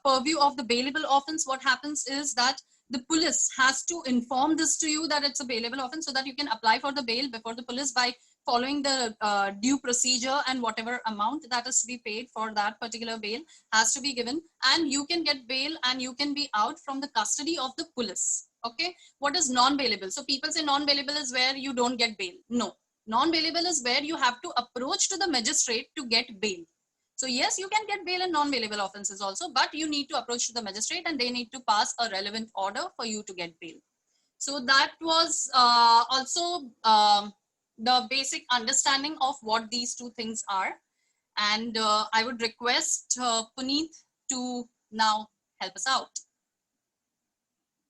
purview of the bailable offense. What happens is that the police has to inform this to you that it's a bailable offense, so that you can apply for the bail before the police by following the due procedure, and whatever amount that is to be paid for that particular bail has to be given, and you can get bail and you can be out from the custody of the police. Okay, what is non-bailable? So people say non-bailable is where you don't get bail. No, non-bailable is where you have to approach to the magistrate to get bail. So yes, you can get bail in non-bailable offenses also, but you need to approach to the magistrate and they need to pass a relevant order for you to get bail. So that was also the basic understanding of what these two things are. And I would request Puneet to now help us out.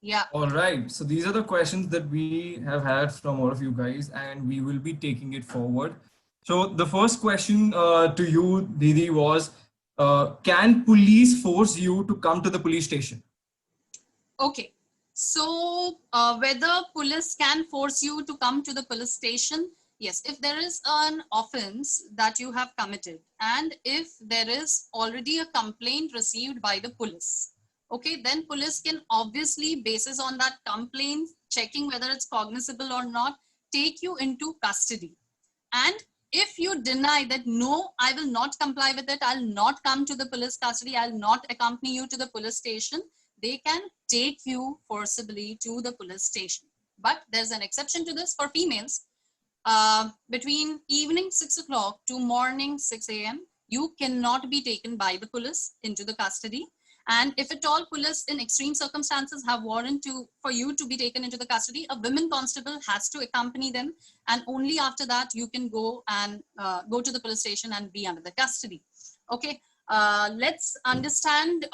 Yeah. All right. So these are the questions that we have had from all of you guys, and we will be taking it forward. So the first question to you, Didi, was, can police force you to come to the police station? Okay. So whether police can force you to come to the police station, Yes, if there is an offense that you have committed and if there is already a complaint received by the police, okay, then police can obviously, basis on that complaint, checking whether it's cognizable or not, take you into custody. And if you deny that, no, I will not comply with it, I'll not come to the police custody, I'll not accompany you to the police station, they can take you forcibly to the police station. But there's an exception to this for females. Between evening 6 o'clock to morning 6 a.m., you cannot be taken by the police into the custody. And if at all police in extreme circumstances have warrant for you to be taken into the custody, a women constable has to accompany them. And only after that, you can go and go to the police station and be under the custody. Okay, let's understand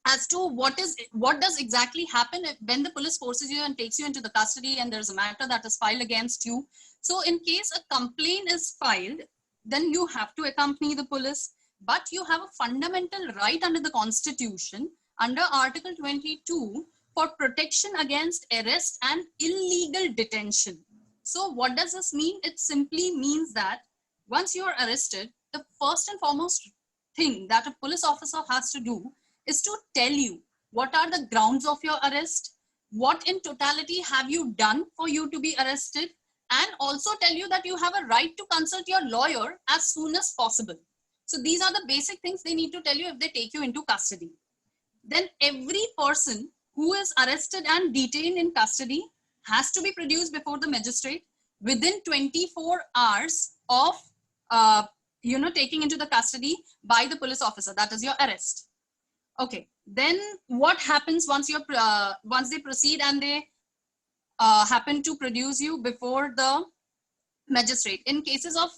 as to what does exactly happen when the police forces you and takes you into the custody and there's a matter that is filed against you. So in case a complaint is filed, then you have to accompany the police, but you have a fundamental right under the Constitution, under Article 22, for protection against arrest and illegal detention. So what does this mean? It simply means that once you are arrested, the first and foremost thing that a police officer has to do is to tell you what are the grounds of your arrest, what in totality have you done for you to be arrested, and also tell you that you have a right to consult your lawyer as soon as possible. So these are the basic things they need to tell you if they take you into custody. Then every person who is arrested and detained in custody has to be produced before the magistrate within 24 hours of taking into the custody by the police officer. That is your arrest. Okay, then what happens once they proceed and they happen to produce you before the magistrate? In cases of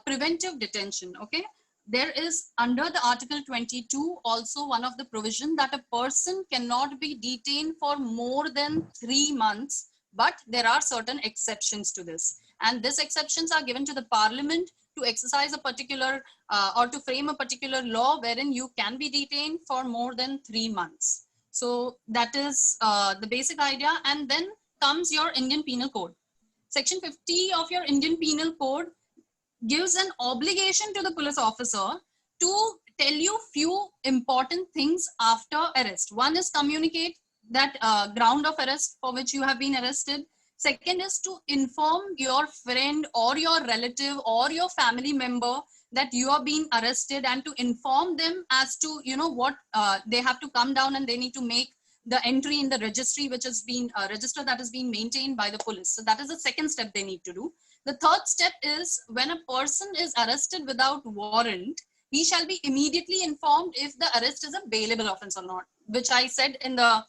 preventive detention, okay, there is under the Article 22 also one of the provision that a person cannot be detained for more than 3 months, but there are certain exceptions to this, and these exceptions are given to the Parliament to exercise a particular or to frame a particular law wherein you can be detained for more than 3 months. So that is the basic idea. And then comes your Indian Penal Code. Section 50 of your Indian Penal Code gives an obligation to the police officer to tell you few important things after arrest. One is communicate that ground of arrest for which you have been arrested. Second is to inform your friend or your relative or your family member that you are being arrested, and to inform them as to what they have to come down and they need to make the entry in the registry, which has been register that is being maintained by the police. So that is the second step they need to do. The third step is when a person is arrested without warrant, he shall be immediately informed if the arrest is a bailable offense or not, which I said in the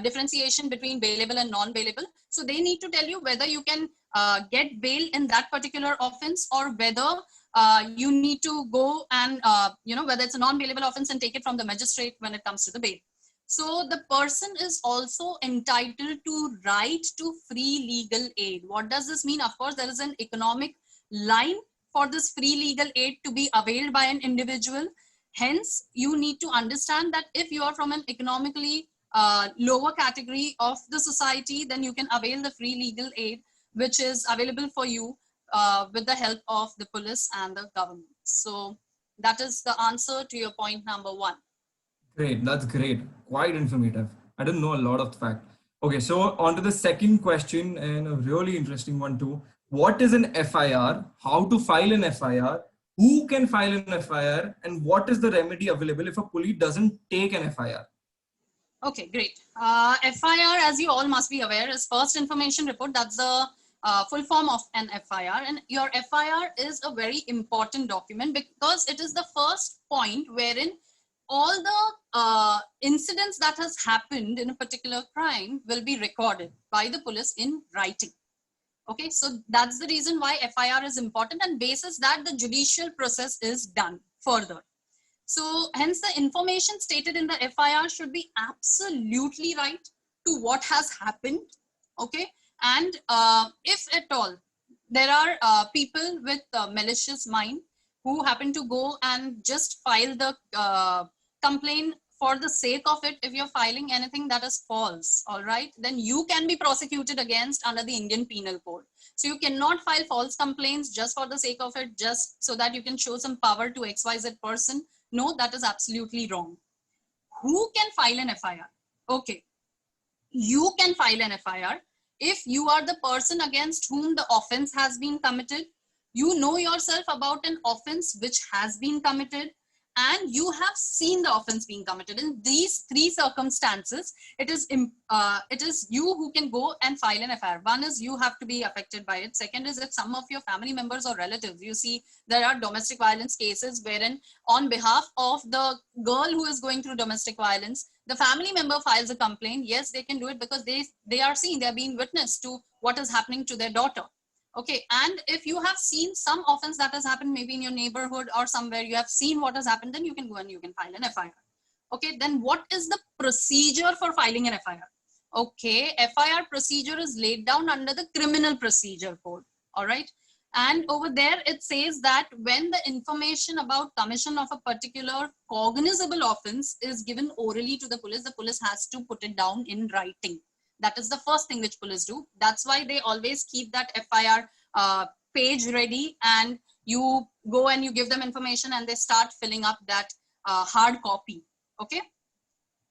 differentiation between bailable and non-bailable. So they need to tell you whether you can get bail in that particular offense, or whether you need to go and, whether it's a non-bailable offense and take it from the magistrate when it comes to the bail. So the person is also entitled to right to free legal aid. What does this mean? Of course, there is an economic line for this free legal aid to be availed by an individual. Hence, you need to understand that if you are from an economically lower category of the society, then you can avail the free legal aid, which is available for you with the help of the police and the government. So that is the answer to your point number 1. Great, that's great. Quite informative. I didn't know a lot of the fact. Okay, so on to the second question, and a really interesting one too. What is an FIR? How to file an FIR? Who can file an FIR? And what is the remedy available if a police doesn't take an FIR? Okay, great. FIR, as you all must be aware, is First Information Report. That's the full form of an FIR. And your FIR is a very important document because it is the first point wherein all the incidents that has happened in a particular crime will be recorded by the police in writing. Okay, so that's the reason why FIR is important, and basis that the judicial process is done further. So hence the information stated in the FIR should be absolutely right to what has happened. Okay, and if at all there are people with malicious mind who happen to go and just file the complaint for the sake of it, if you're filing anything that is false, all right, then you can be prosecuted against under the Indian Penal Code. So you cannot file false complaints just for the sake of it, just so that you can show some power to XYZ person. No, that is absolutely wrong. Who can file an FIR? Okay, you can file an FIR if you are the person against whom the offense has been committed, you know yourself about an offense which has been committed, and you have seen the offense being committed. In these three circumstances, it is you who can go and file an FIR. One is you have to be affected by it. Second is if some of your family members or relatives, you see there are domestic violence cases wherein on behalf of the girl who is going through domestic violence, the family member files a complaint. Yes, they can do it because they are seeing, they are being witness to what is happening to their daughter. Okay, and if you have seen some offense that has happened, maybe in your neighborhood or somewhere, you have seen what has happened, then you can go and you can file an FIR. Okay, then what is the procedure for filing an FIR? Okay, FIR procedure is laid down under the Criminal Procedure Code. All right, and over there it says that when the information about commission of a particular cognizable offense is given orally to the police has to put it down in writing. That is the first thing which police do. That's why they always keep that FIR page ready, and you go and you give them information and they start filling up that hard copy. Okay.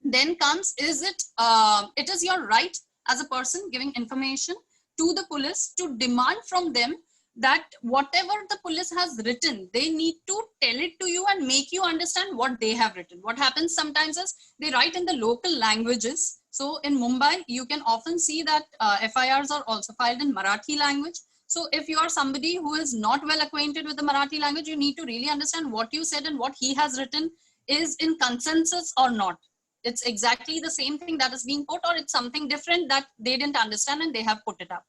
Then comes, it is your right as a person giving information to the police to demand from them that whatever the police has written, they need to tell it to you and make you understand what they have written. What happens sometimes is they write in the local languages. So in Mumbai, you can often see that FIRs are also filed in Marathi language. So if you are somebody who is not well acquainted with the Marathi language, you need to really understand what you said and what he has written is in consensus or not. It's exactly the same thing that is being put, or it's something different that they didn't understand and they have put it up.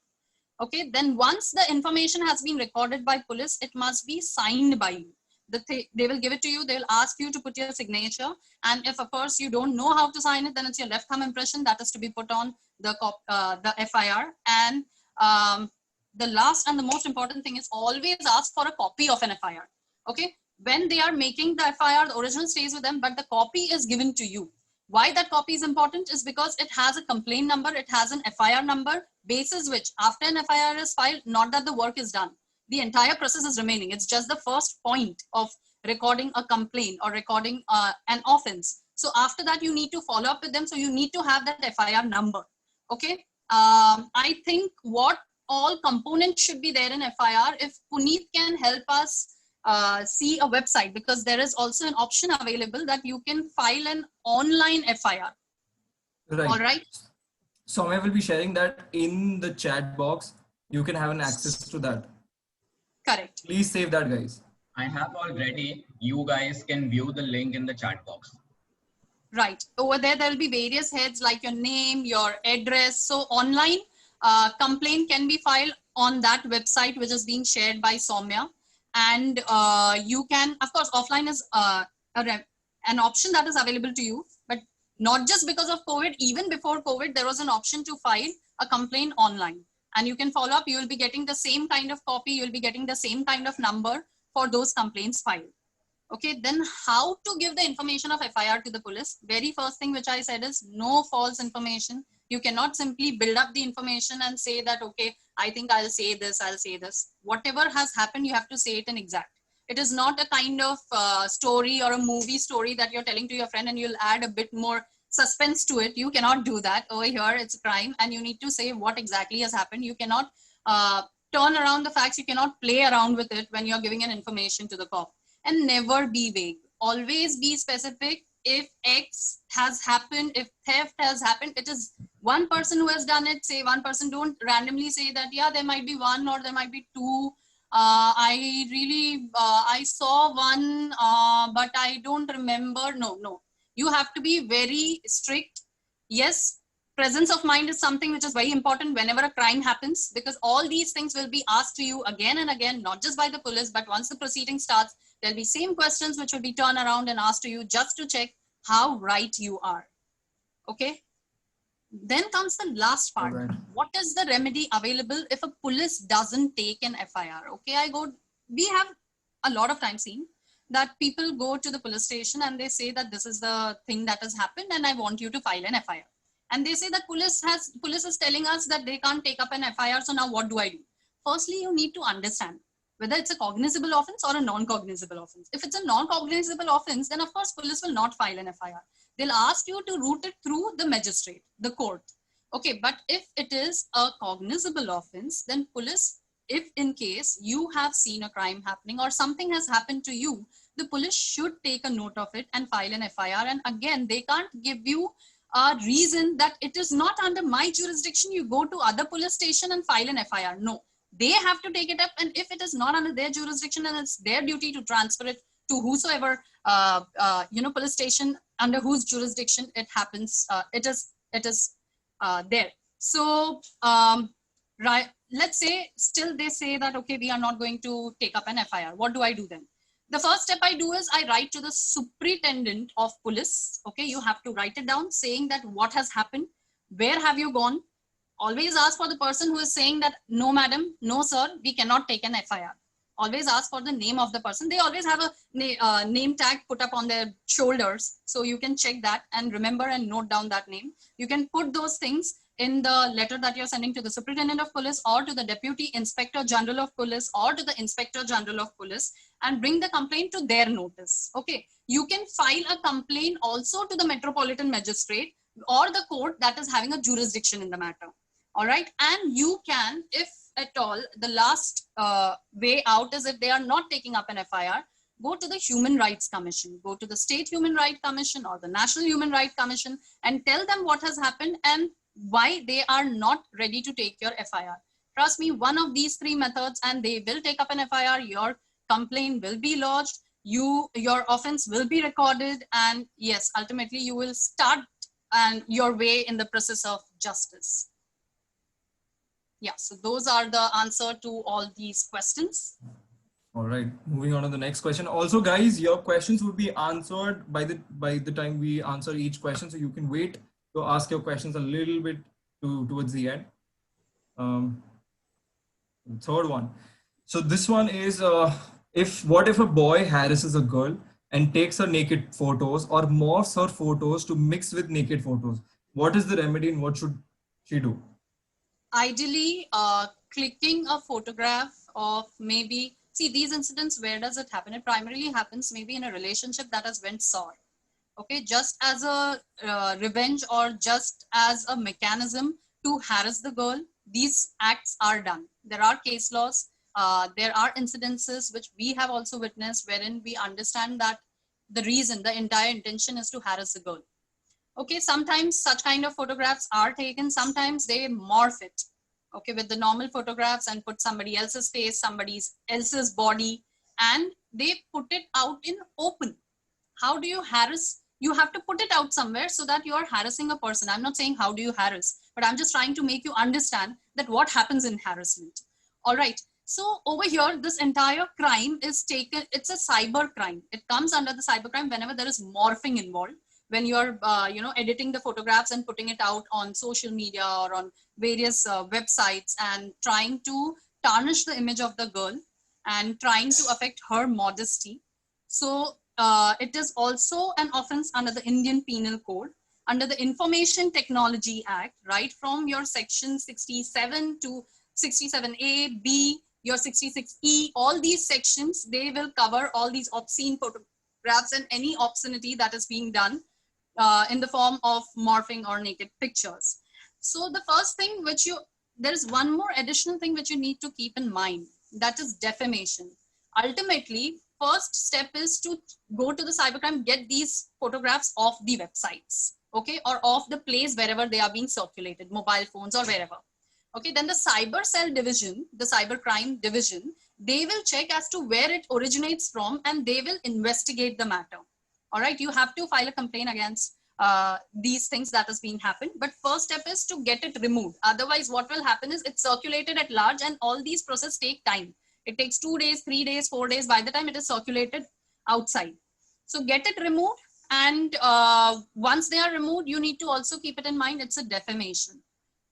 Okay, then once the information has been recorded by police, it must be signed by you. They will give it to you, they will ask you to put your signature, and if of course you don't know how to sign it, then it's your left thumb impression that is to be put on the FIR. And the last and the most important thing is always ask for a copy of an FIR. Okay, when they are making the FIR, the original stays with them, but the copy is given to you. Why that copy is important is because it has a complaint number, it has an FIR number, basis which after an FIR is filed, not that the work is done, the entire process is remaining. It's just the first point of recording a complaint or recording an offense. So after that, you need to follow up with them. So you need to have that FIR number. Okay. I think what all components should be there in FIR, if Puneet can help us see a website, because there is also an option available that you can file an online FIR. Right. All right. Soumya will be sharing that in the chat box. You can have an access to that. Correct. Please save that, guys. I have already. You guys can view the link in the chat box. Right. Over there, there will be various heads like your name, your address. So online complaint can be filed on that website, which is being shared by Soumya. And you can, of course, offline is an option that is available to you, but not just because of COVID. Even before COVID, there was an option to file a complaint online. And you can follow up, you will be getting the same kind of copy, you will be getting the same kind of number for those complaints filed. Okay, then how to give the information of FIR to the police? Very first thing which I said is no false information. You cannot simply build up the information and say that, okay, I think I'll say this, I'll say this. Whatever has happened, you have to say it in exact. It is not a kind of story or a movie story that you're telling to your friend and you'll add a bit more suspense to it. You cannot do that. Over here, it's a crime and you need to say what exactly has happened. You cannot turn around the facts. You cannot play around with it when you're giving an information to the cop. And never be vague. Always be specific. If X has happened, if theft has happened, it is one person who has done it. Say one person. Don't randomly say that, yeah, there might be one or there might be two. I saw one, but I don't remember. No. You have to be very strict. Yes, presence of mind is something which is very important whenever a crime happens, because all these things will be asked to you again and again, not just by the police, but once the proceeding starts, there'll be same questions which will be turned around and asked to you just to check how right you are. Okay. Then comes the last part. Right. What is the remedy available if a police doesn't take an FIR? Okay, we have a lot of time seen that people go to the police station and they say that this is the thing that has happened and I want you to file an FIR. And they say that police is telling us that they can't take up an FIR. So now what do I do? Firstly, you need to understand whether it's a cognizable offense or a non-cognizable offense. If it's a non-cognizable offense, then of course police will not file an FIR. They'll ask you to route it through the magistrate, the court. Okay, but if it is a cognizable offense, then police, if in case you have seen a crime happening or something has happened to you, the police should take a note of it and file an FIR. And again, they can't give you a reason that it is not under my jurisdiction. You go to other police station and file an FIR. No, they have to take it up. And if it is not under their jurisdiction, then it's their duty to transfer it to whosoever, police station under whose jurisdiction it happens. It is there. So, right, let's say still they say that, okay, we are not going to take up an FIR. What do I do then? The first step I do is I write to the superintendent of police. Okay, you have to write it down saying that what has happened, where have you gone? Always ask for the person who is saying that, no, madam, no, sir, we cannot take an FIR. Always ask for the name of the person. They always have a name tag put up on their shoulders. So you can check that and remember and note down that name. You can put those things in the letter that you're sending to the superintendent of police or to the deputy inspector general of police or to the inspector general of police and bring the complaint to their notice. Okay. You can file a complaint also to the metropolitan magistrate or the court that is having a jurisdiction in the matter. All right. And you can, if at all, the last way out is if they are not taking up an FIR, go to the Human Rights Commission, go to the State Human Rights Commission or the National Human Rights Commission and tell them what has happened and why they are not ready to take your FIR. Trust me, one of these three methods and they will take up an FIR, your complaint will be lodged, your offense will be recorded, and yes, ultimately you will start and your way in the process of justice. Yeah, so those are the answer to all these questions. All right, moving on to the next question. Also, guys, your questions would be answered by the time we answer each question, so you can wait to ask your questions a little bit towards the end. Third one. So this one is, what if a boy harasses a girl and takes her naked photos or morphs her photos to mix with naked photos? What is the remedy and what should she do? Ideally, clicking a photograph of maybe, see these incidents, where does it happen? It primarily happens maybe in a relationship that has went sour. Okay, just as a revenge or just as a mechanism to harass the girl, these acts are done. There are case laws, there are incidences which we have also witnessed wherein we understand that the reason, the entire intention is to harass the girl. Okay, sometimes such kind of photographs are taken, sometimes they morph it, okay, with the normal photographs and put somebody else's face, somebody else's body, and they put it out in open. How do you harass? You have to put it out somewhere so that you are harassing a person. I'm not saying how do you harass, but I'm just trying to make you understand that what happens in harassment. All right. So over here, this entire crime is taken, it's a cyber crime. It comes under the cyber crime whenever there is morphing involved. When you're, editing the photographs and putting it out on social media or on various websites and trying to tarnish the image of the girl and trying to affect her modesty. So it is also an offense under the Indian Penal Code, under the Information Technology Act, right from your section 67 to 67A, B, your 66E, all these sections, they will cover all these obscene photographs and any obscenity that is being done in the form of morphing or naked pictures. So the first thing there is one more additional thing which you need to keep in mind, that is defamation. Ultimately, first step is to go to the cybercrime, get these photographs off the websites, okay, or off the place wherever they are being circulated, mobile phones or wherever. Okay, then the cyber cell division, the cybercrime division, they will check as to where it originates from and they will investigate the matter. All right, you have to file a complaint against these things that has been happened. But first step is to get it removed. Otherwise, what will happen is it's circulated at large and all these processes take time. It takes 2 days, 3 days, 4 days by the time it is circulated outside. So get it removed. And once they are removed, you need to also keep it in mind, it's a defamation.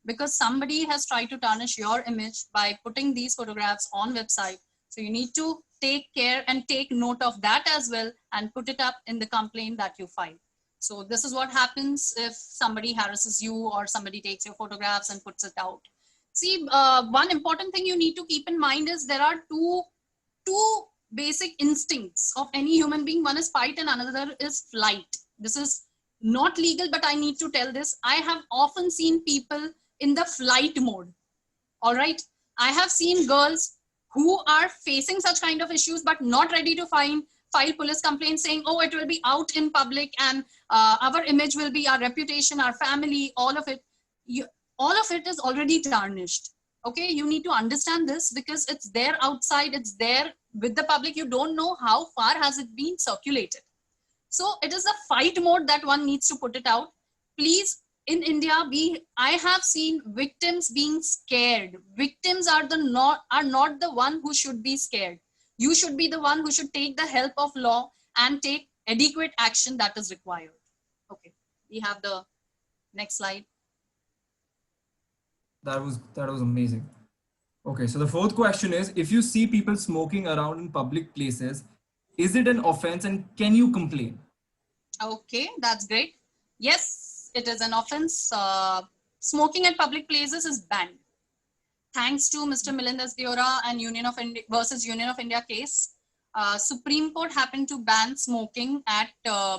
Because somebody has tried to tarnish your image by putting these photographs on website. So you need to take care and take note of that as well and put it up in the complaint that you file. So this is what happens if somebody harasses you or somebody takes your photographs and puts it out. See, one important thing you need to keep in mind is there are two basic instincts of any human being. One is fight and another is flight. This is not legal, but I need to tell this. I have often seen people in the flight mode. All right. I have seen girls who are facing such kind of issues, but not ready to file police complaints saying, oh, it will be out in public and our image will be, our reputation, our family, all of it. All of it is already tarnished. Okay, you need to understand this because it's there outside, it's there with the public. You don't know how far has it been circulated. So it is a fight mode that one needs to put it out. Please, in India, I have seen victims being scared. Victims are not the one who should be scared. You should be the one who should take the help of law and take adequate action that is required. Okay, we have the next slide. That was amazing. Okay, so the fourth question is, if you see people smoking around in public places, is it an offense and can you complain? Okay, that's great. Yes, it is an offense. Smoking at public places is banned. Thanks to Mr. Milind S. Deora and Union of India versus Union of India case, Supreme Court happened to ban smoking at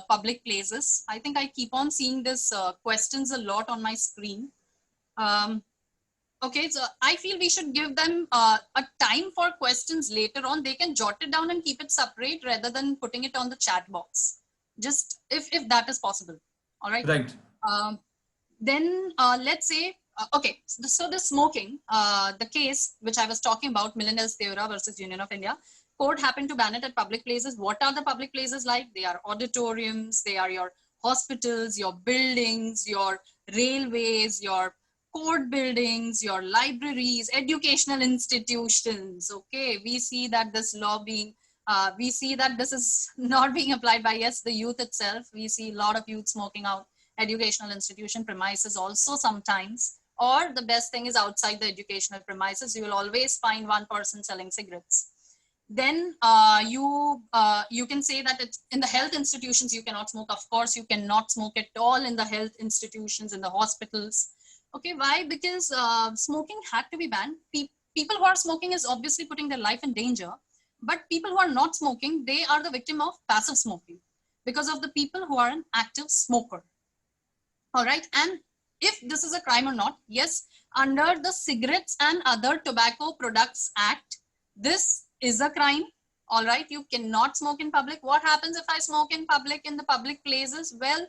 public places. I think I keep on seeing this questions a lot on my screen. Okay, so I feel we should give them a time for questions later on. They can jot it down and keep it separate rather than putting it on the chat box. Just if that is possible. All right. Right. Then let's say, okay, so the smoking, the case which I was talking about, Milind S. Deora versus Union of India, court happened to ban it at public places. What are the public places like? They are auditoriums, they are your hospitals, your buildings, your railways, your court buildings, your libraries, educational institutions. Okay, we see that this law being, we see that this is not being applied by, yes, the youth itself. We see a lot of youth smoking out educational institution premises also sometimes, or the best thing is outside the educational premises, you will always find one person selling cigarettes. Then you can say that it's in the health institutions you cannot smoke. Of course, you cannot smoke at all in the health institutions, in the hospitals. Okay, why? Because smoking had to be banned. People who are smoking is obviously putting their life in danger, but people who are not smoking, they are the victim of passive smoking because of the people who are an active smoker. All right, and if this is a crime or not, yes, under the Cigarettes and Other Tobacco Products Act, this is a crime. All right, you cannot smoke in public. What happens if I smoke in public, in the public places? Well,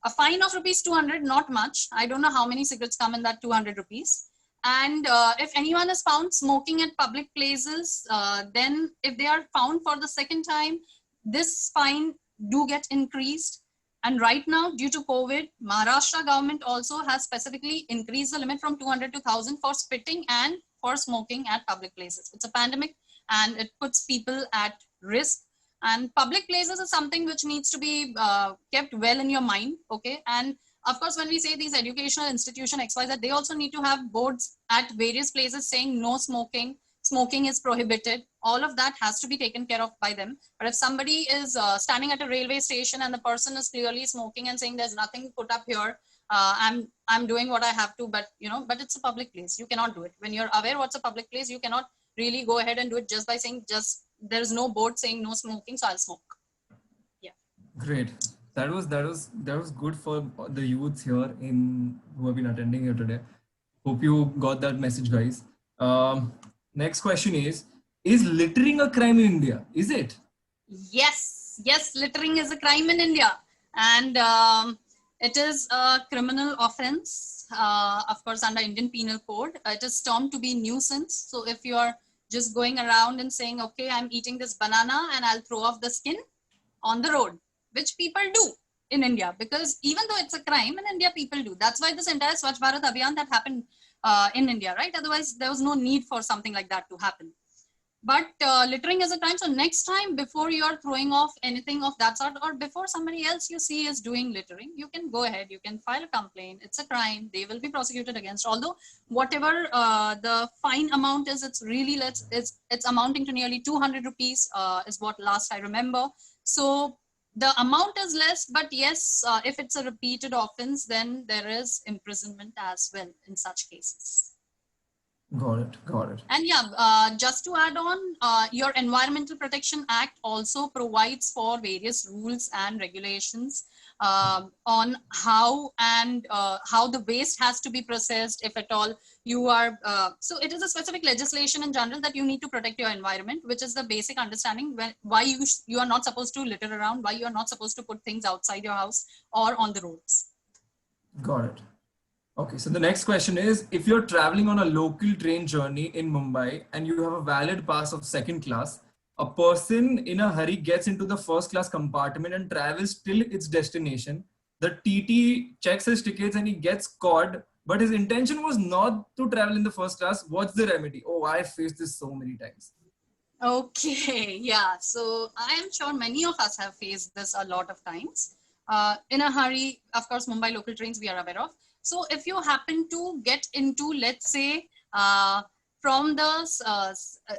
a fine of rupees 200, not much. I don't know how many cigarettes come in that 200 rupees. And if anyone is found smoking at public places, then if they are found for the second time, this fine do get increased. And right now, due to COVID, Maharashtra government also has specifically increased the limit from 200 to 1,000 for spitting and for smoking at public places. It's a pandemic and it puts people at risk. And public places is something which needs to be kept well in your mind, okay? And of course, when we say these educational institution XYZ, they also need to have boards at various places saying no smoking, smoking is prohibited. All of that has to be taken care of by them. But if somebody is standing at a railway station and the person is clearly smoking and saying there's nothing put up here, I'm doing what I have to, but but it's a public place. You cannot do it. When you're aware what's a public place, you cannot really go ahead and do it just by saying there's no board saying no smoking, so I'll smoke. Yeah. Great. That was good for the youths here who have been attending here today. Hope you got that message, guys. Next question is littering a crime in India? Is it? Yes, littering is a crime in India, and it is a criminal offense, of course, under Indian Penal Code. It is termed to be nuisance. So if you are just going around and saying, okay, I'm eating this banana and I'll throw off the skin on the road, which people do in India, because even though it's a crime in India, people do. That's why this entire Swachh Bharat Abhiyan that happened in India, right? Otherwise, there was no need for something like that to happen. But littering is a crime. So next time, before you are throwing off anything of that sort, or before somebody else you see is doing littering, you can go ahead, you can file a complaint. It's a crime. They will be prosecuted against. Although whatever the fine amount is, it's really less. It's amounting to nearly 200 rupees is what last I remember. So the amount is less, but yes, if it's a repeated offense, then there is imprisonment as well in such cases. Got it. Got it. And yeah, just to add on, your Environmental Protection Act also provides for various rules and regulations on how the waste has to be processed, if at all you are. So it is a specific legislation in general that you need to protect your environment, which is the basic understanding why you are not supposed to litter around, why you are not supposed to put things outside your house or on the roads. Got it. Okay, so the next question is, if you're traveling on a local train journey in Mumbai and you have a valid pass of second class, a person in a hurry gets into the first class compartment and travels till its destination. The TT checks his tickets and he gets caught, but his intention was not to travel in the first class. What's the remedy? Oh, I faced this so many times. Okay, yeah. So I am sure many of us have faced this a lot of times. In a hurry, of course, Mumbai local trains we are aware of. So if you happen to get into, let's say, from the,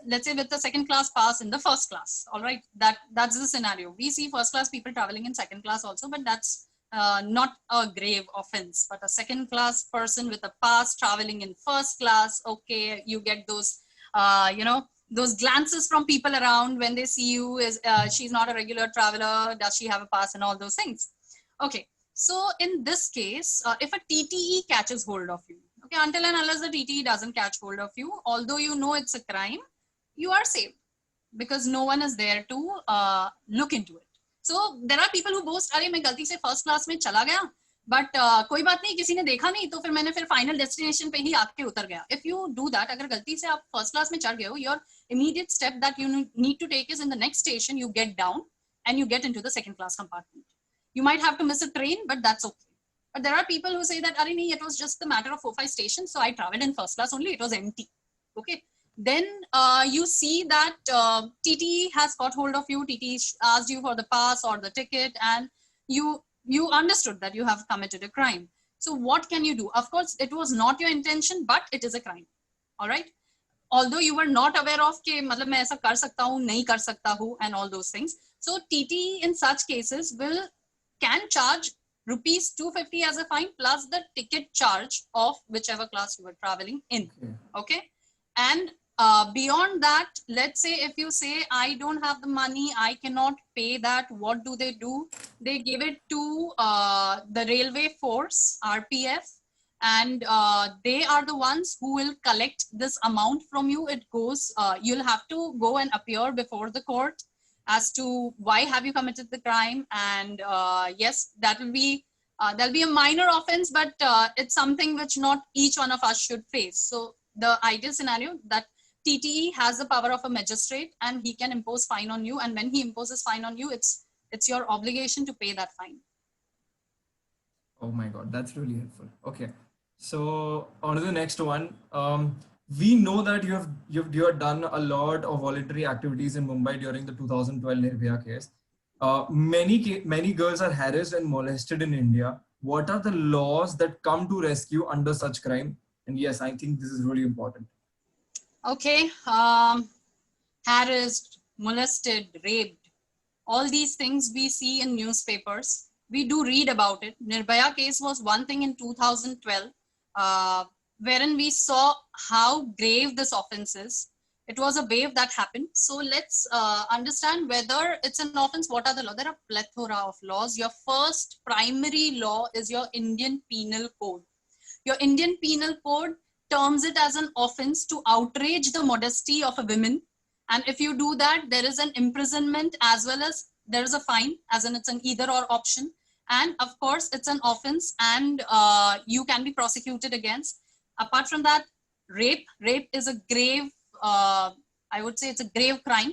let's say with the second class pass in the first class, all right, that's the scenario. We see first class people traveling in second class also, but that's not a grave offense. But a second class person with a pass traveling in first class, okay, you get those, those glances from people around when they see you is she's not a regular traveler, does she have a pass, and all those things. Okay, so in this case, if a TTE catches hold of you, okay, until and unless the TTE doesn't catch hold of you, although you know it's a crime, you are safe because no one is there to look into it. So there are people who boast, अरे मैं गलती से first class में चला गया, but कोई बात नहीं, किसी ने देखा नहीं, तो फिर मैंने फिर final destination पे ही आके उतर गया. If you do that, अगर गलती से आप first class में चढ़ गए हो, your immediate step that you need to take is in the next station, you get down and you get into the second class compartment. You might have to miss a train, but that's okay. But there are people who say that, "Arey, it was just a matter of 4-5 stations, so I traveled in first class only, it was empty." Okay. Then you see that TTE has got hold of you, TTE asked you for the pass or the ticket, and you understood that you have committed a crime. So what can you do? Of course, it was not your intention, but it is a crime. All right. Although you were not aware of कि मतलब मैं ऐसा कर सकता हूँ, नहीं कर सकता हूँ, and all those things. So TTE in such cases can charge rupees 250 as a fine plus the ticket charge of whichever class you were traveling in. Okay. And beyond that, let's say if you say, I don't have the money, I cannot pay that, what do? They give it to the railway force, RPF, and they are the ones who will collect this amount from you. It goes, you'll have to go and appear before the court as to why have you committed the crime. And yes, that'll be there'll be a minor offense, but it's something which not each one of us should face. So the ideal scenario that TTE has the power of a magistrate and he can impose fine on you. And when he imposes fine on you, it's your obligation to pay that fine. Oh my God, that's really helpful. Okay, so on to the next one. We know that you have done a lot of voluntary activities in Mumbai during the 2012 Nirbhaya case. Many girls are harassed and molested in India. What are the laws that come to rescue under such crime? And yes, I think this is really important. Okay, harassed, molested, raped, all these things we see in newspapers. We do read about it. Nirbhaya case was one thing in 2012, wherein we saw how grave this offense is. It was a wave that happened. So let's understand whether it's an offense. What are the laws? There are a plethora of laws. Your first primary law is your Indian Penal Code. Your Indian Penal Code terms it as an offense to outrage the modesty of a woman. And if you do that, there is an imprisonment as well as there is a fine, as in it's an either or option. And of course, it's an offense and you can be prosecuted against. Apart from that, rape is a grave, I would say it's a grave crime.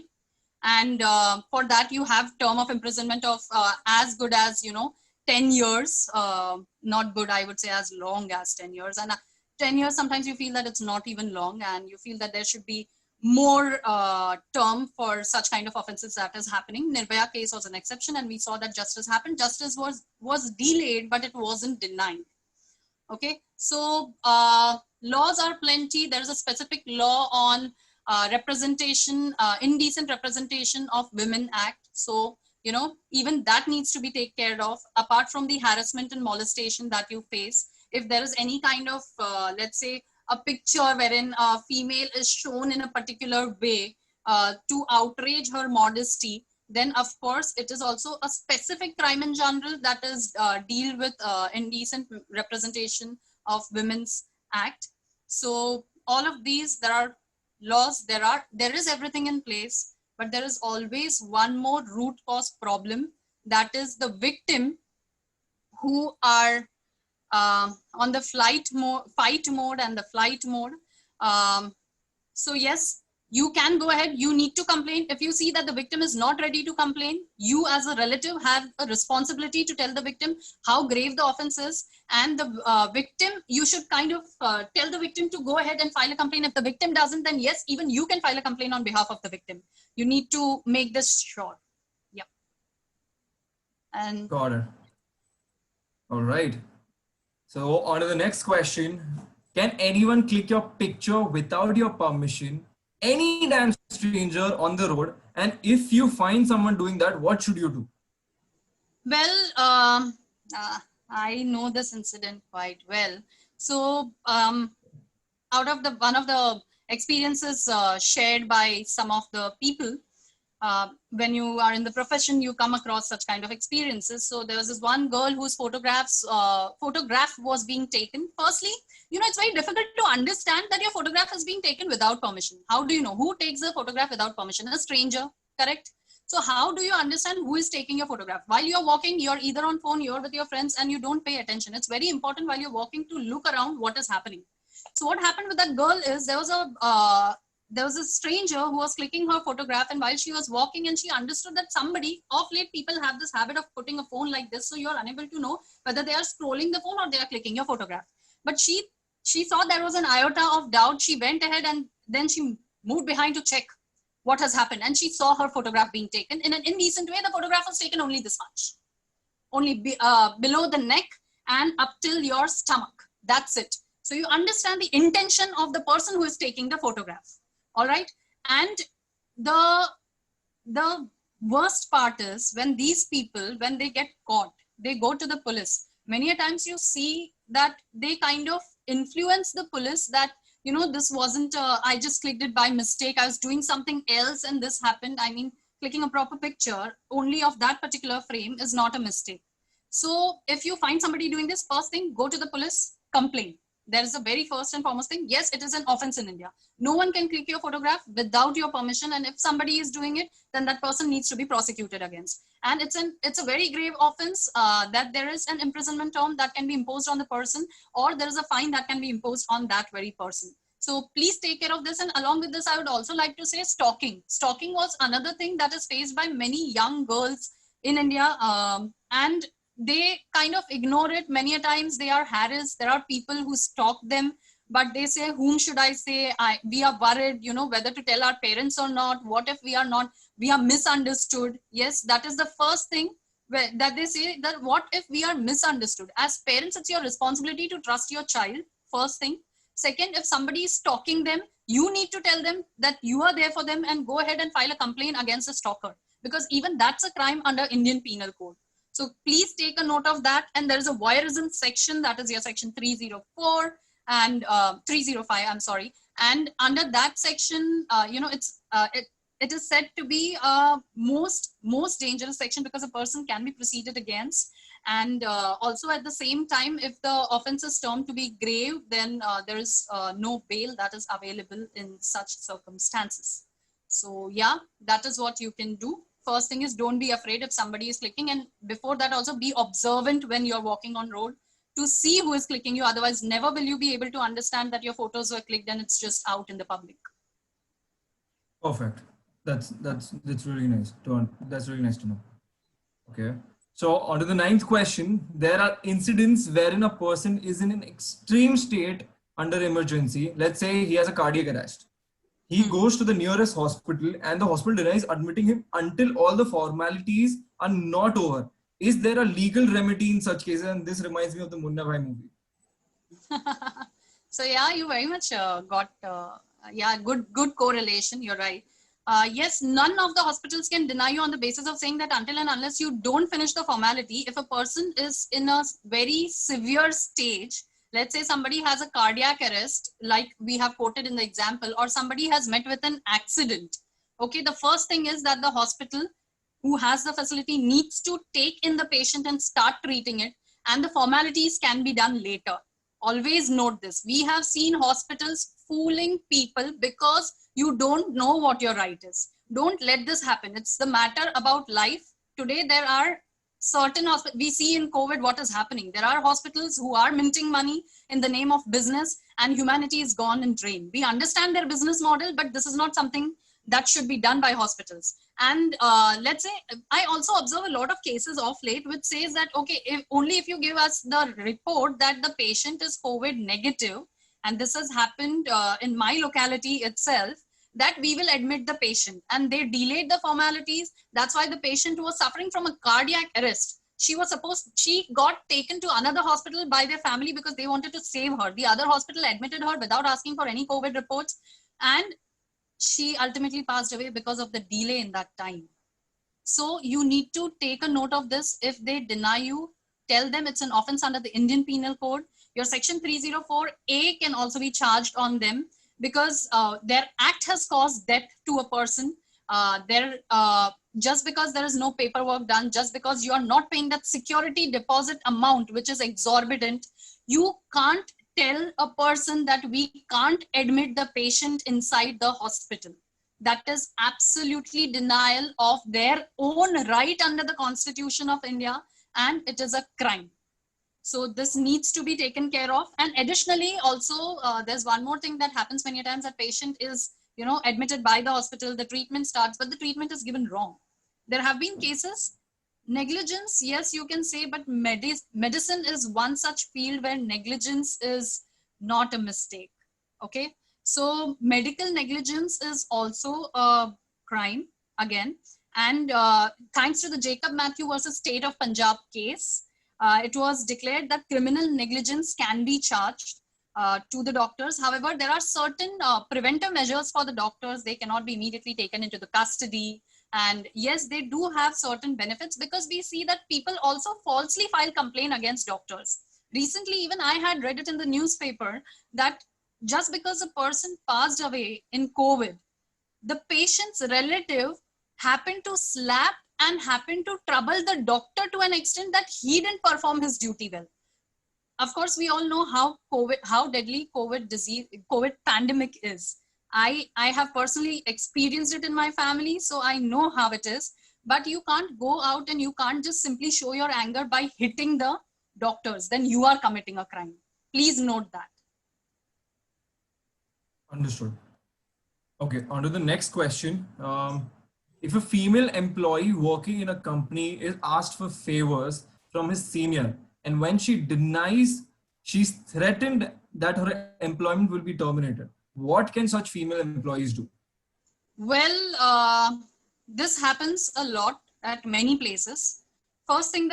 And for that, you have term of imprisonment of as good as, 10 years, not good, I would say as long as 10 years. And 10 years, sometimes you feel that it's not even long and you feel that there should be more term for such kind of offenses that is happening. Nirbhaya case was an exception, and we saw that justice happened. Justice was delayed, but it wasn't denied. Okay, so laws are plenty. There is a specific law on representation, indecent representation of women act. So, you know, even that needs to be taken care of. Apart from the harassment and molestation that you face, if there is any kind of, let's say, a picture wherein a female is shown in a particular way to outrage her modesty, then of course it is also a specific crime in general that is deal with indecent representation of women's act. So all of these, there are laws, there is everything in place, but there is always one more root cause problem, that is the victim who are on the fight mode and the flight mode. So yes, you can go ahead, you need to complain. If you see that the victim is not ready to complain, you as a relative have a responsibility to tell the victim how grave the offense is, and the victim, you should kind of tell the victim to go ahead and file a complaint. If the victim doesn't, then yes, even you can file a complaint on behalf of the victim. You need to make this sure. Yeah. And Got it. All right. So on to the next question. Can anyone click your picture without your permission? Any damn stranger on the road? And if you find someone doing that, what should you do? well, I know this incident quite well. So out of the one of the experiences shared by some of the people, when you are in the profession, you come across such kind of experiences. So there was this one girl whose photograph was being taken. Firstly, you know, it's very difficult to understand that your photograph is being taken without permission. How do you know who takes the photograph without permission? A stranger, correct? So how do you understand who is taking your photograph? While you're walking, you're either on phone, you're with your friends, and you don't pay attention. It's very important while you're walking to look around what is happening. So what happened with that girl is there was a stranger who was clicking her photograph, and while she was walking, and she understood that somebody, of late people have this habit of putting a phone like this, so you're unable to know whether they are scrolling the phone or they are clicking your photograph. But she saw there was an iota of doubt. She went ahead and then she moved behind to check what has happened, and she saw her photograph being taken in an indecent way. The photograph was taken only this much, only below the neck and up till your stomach. That's it. So you understand the intention of the person who is taking the photograph. All right. And the worst part is when these people, when they get caught, they go to the police. Many a times you see that they kind of influence the police that, you know, this wasn't, I just clicked it by mistake. I was doing something else and this happened. I mean, clicking a proper picture only of that particular frame is not a mistake. So if you find somebody doing this, first thing, go to the police, complain. There is a very first and foremost thing. Yes, it is an offense in India. No one can click your photograph without your permission. And if somebody is doing it, then that person needs to be prosecuted against. And it's a very grave offense that there is an imprisonment term that can be imposed on the person, or there is a fine that can be imposed on that very person. So please take care of this. And along with this, I would also like to say stalking. Stalking was another thing that is faced by many young girls in India. And they kind of ignore it. Many a times they are harassed. There are people who stalk them, but they say, whom should I say? We are worried, you know, whether to tell our parents or not. What if we are misunderstood? Yes, that is the first thing that they say, that what if we are misunderstood? As parents, it's your responsibility to trust your child, first thing. Second, if somebody is stalking them, you need to tell them that you are there for them and go ahead and file a complaint against the stalker, because even that's a crime under Indian Penal Code. So please take a note of that. And there is a voyeurism section, that is your section 304 and 305, I'm sorry. And under that section, you know, it is said to be most dangerous section, because a person can be proceeded against. And also at the same time, if the offense is termed to be grave, then there is no bail that is available in such circumstances. So yeah, that is what you can do. First thing is, don't be afraid if somebody is clicking, and before that also be observant when you're walking on road to see who is clicking you. Otherwise, never will you be able to understand that your photos were clicked and it's just out in the public. Perfect. That's really nice. That's really nice to know. Okay. So on to the 9th question. There are incidents wherein a person is in an extreme state under emergency. Let's say he has a cardiac arrest. He goes to the nearest hospital and the hospital denies admitting him until all the formalities are not over. Is there a legal remedy in such cases? And this reminds me of the Munna Bhai movie. So yeah, you very much got good correlation. You're right. Yes, none of the hospitals can deny you on the basis of saying that until and unless you don't finish the formality. If a person is in a very severe stage, let's say somebody has a cardiac arrest, like we have quoted in the example, or somebody has met with an accident. Okay, the first thing is that the hospital who has the facility needs to take in the patient and start treating it, and the formalities can be done later. Always note this. We have seen hospitals fooling people because you don't know what your right is. Don't let this happen. It's the matter about life. Today, there are certain hospitals, we see in COVID what is happening. There are hospitals who are minting money in the name of business, and humanity is gone and drained. We understand their business model, but this is not something that should be done by hospitals. And let's say, I also observe a lot of cases of late which says that, okay, if you give us the report that the patient is COVID negative, and this has happened in my locality itself, that we will admit the patient, and they delayed the formalities. That's why the patient was suffering from a cardiac arrest. She got taken to another hospital by their family because they wanted to save her. The other hospital admitted her without asking for any COVID reports, and she ultimately passed away because of the delay in that time. So you need to take a note of this. If they deny you, tell them it's an offense under the Indian Penal Code. Your section 304A can also be charged on them because their act has caused death to a person. Just because there is no paperwork done, just because you are not paying that security deposit amount, which is exorbitant, you can't tell a person that we can't admit the patient inside the hospital. That is absolutely denial of their own right under the Constitution of India, and it is a crime. So this needs to be taken care of. And additionally, also, there's one more thing that happens many times. That patient is, admitted by the hospital, the treatment starts, but the treatment is given wrong. There have been cases, negligence, yes, you can say, but medicine is one such field where negligence is not a mistake. Okay. So medical negligence is also a crime again. And thanks to the Jacob Matthew versus State of Punjab case, it was declared that criminal negligence can be charged to the doctors. However, there are certain preventive measures for the doctors. They cannot be immediately taken into the custody. And yes, they do have certain benefits because we see that people also falsely file complaint against doctors. Recently, even I had read it in the newspaper that just because a person passed away in COVID, the patient's relative happened to slap and happened to trouble the doctor to an extent that he didn't perform his duty well. Of course, we all know how deadly COVID pandemic is. I have personally experienced it in my family, so I know how it is. But you can't go out and you can't just simply show your anger by hitting the doctors. Then you are committing a crime. Please note that. Understood. Okay, on to the next question. If a female employee working in a company is asked for favors from his senior, and when she denies, she's threatened that her employment will be terminated. What can such female employees do? Well, this happens a lot at many places. First thing,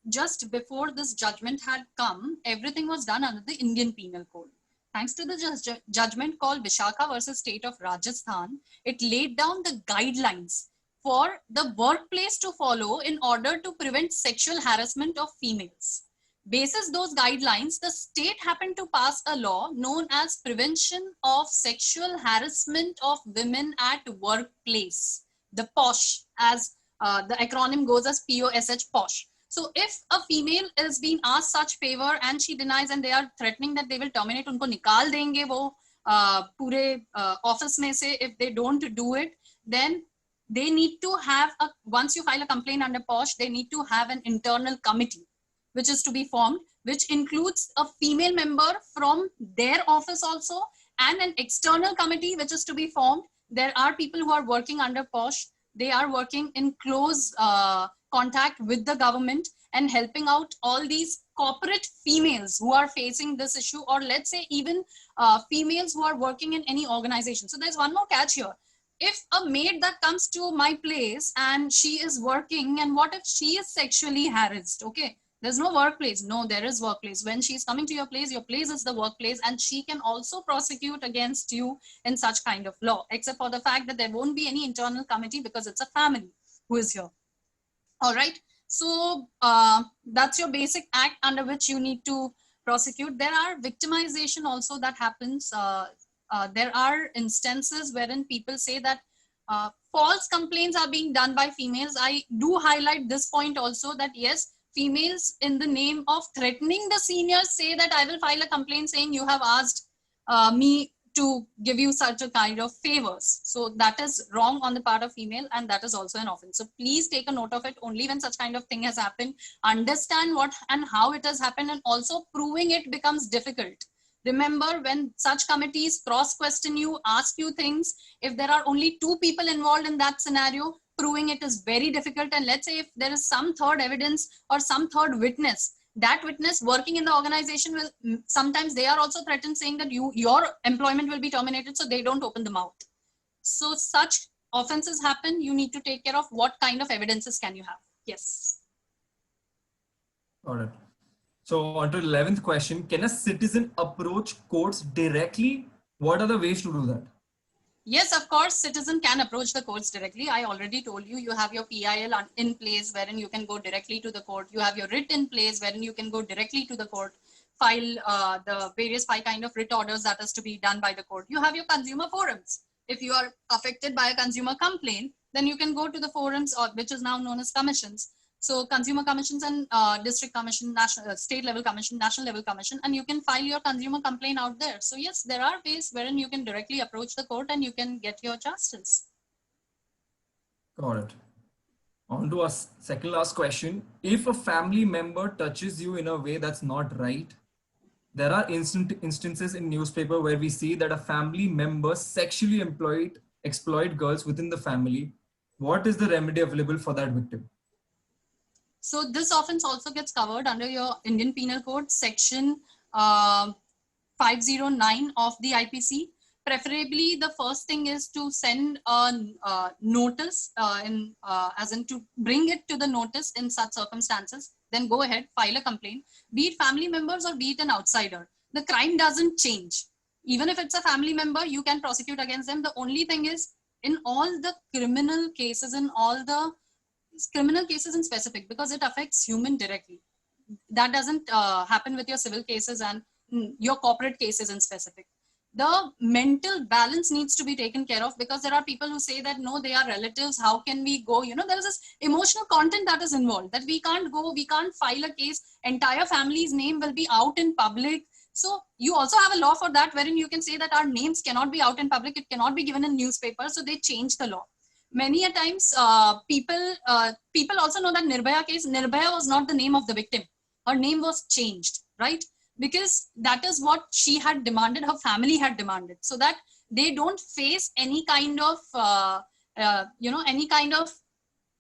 just before this judgment had come, everything was done under the Indian Penal Code. Thanks to the judgment called Vishakha versus State of Rajasthan, it laid down the guidelines for the workplace to follow in order to prevent sexual harassment of females. Basis those guidelines, the state happened to pass a law known as Prevention of Sexual Harassment of Women at Workplace, the POSH, as the acronym goes as POSH, POSH. So if a female is being asked such favor and she denies and they are threatening that they will terminate, unko nikal denge wo pure office mein se, if they don't do it, then they need to have once you file a complaint under POSH, they need to have an internal committee which is to be formed, which includes a female member from their office also, and an external committee which is to be formed. There are people who are working under POSH. They are working in close contact with the government and helping out all these corporate females who are facing this issue, or let's say even females who are working in any organization. So there's one more catch here. If a maid that comes to my place and she is working, and what if she is sexually harassed? Okay, there's no workplace. No, there is workplace. When she's coming to your place is the workplace, and she can also prosecute against you in such kind of law, except for the fact that there won't be any internal committee because it's a family who is here. All right. So that's your basic act under which you need to prosecute. There are victimization also that happens. There are instances wherein people say that false complaints are being done by females. I do highlight this point also, that yes, females in the name of threatening the seniors say that I will file a complaint saying you have asked me to give you such a kind of favors. So that is wrong on the part of female, and that is also an offense. So please take a note of it. Only when such kind of thing has happened, understand what and how it has happened, and also proving it becomes difficult. Remember, when such committees cross-question you, ask you things, if there are only 2 people involved in that scenario, proving it is very difficult. And let's say if there is some third evidence or some third witness, that witness working in the organization will, sometimes they are also threatened saying that your employment will be terminated, so they don't open the mouth. So such offenses happen. You need to take care of what kind of evidences can you have. Yes. All right. So on to the 11th question, can a citizen approach courts directly? What are the ways to do that? Yes, of course, citizen can approach the courts directly. I already told you, you have your PIL in place wherein you can go directly to the court. You have your writ in place wherein you can go directly to the court, file the various 5 kind of writ orders that is to be done by the court. You have your consumer forums. If you are affected by a consumer complaint, then you can go to the forums, or which is now known as commissions. So consumer commissions and district commission, national, state level commission, national level commission, and you can file your consumer complaint out there. So yes, there are ways wherein you can directly approach the court and you can get your justice. Got it. On to our second last question. If a family member touches you in a way that's not right, there are instances in newspaper where we see that a family member sexually exploit girls within the family. What is the remedy available for that victim? So this offense also gets covered under your Indian Penal Code, section 509 of the IPC. Preferably, the first thing is to send a notice, as in to bring it to the notice in such circumstances. Then go ahead, file a complaint, be it family members or be it an outsider. The crime doesn't change. Even if it's a family member, you can prosecute against them. The only thing is, in all the criminal cases, criminal cases in specific, because it affects human directly. That doesn't happen with your civil cases and your corporate cases in specific. The mental balance needs to be taken care of, because there are people who say that no, they are relatives, how can we go? You know, there is this emotional content that is involved, that we can't go, we can't file a case, entire family's name will be out in public. So you also have a law for that, wherein you can say that our names cannot be out in public, it cannot be given in newspaper. So they change the law. Many a times, people also know that Nirbhaya case, Nirbhaya was not the name of the victim. Her name was changed, right? Because that is what she had demanded, her family had demanded, so that they don't face any kind of, any kind of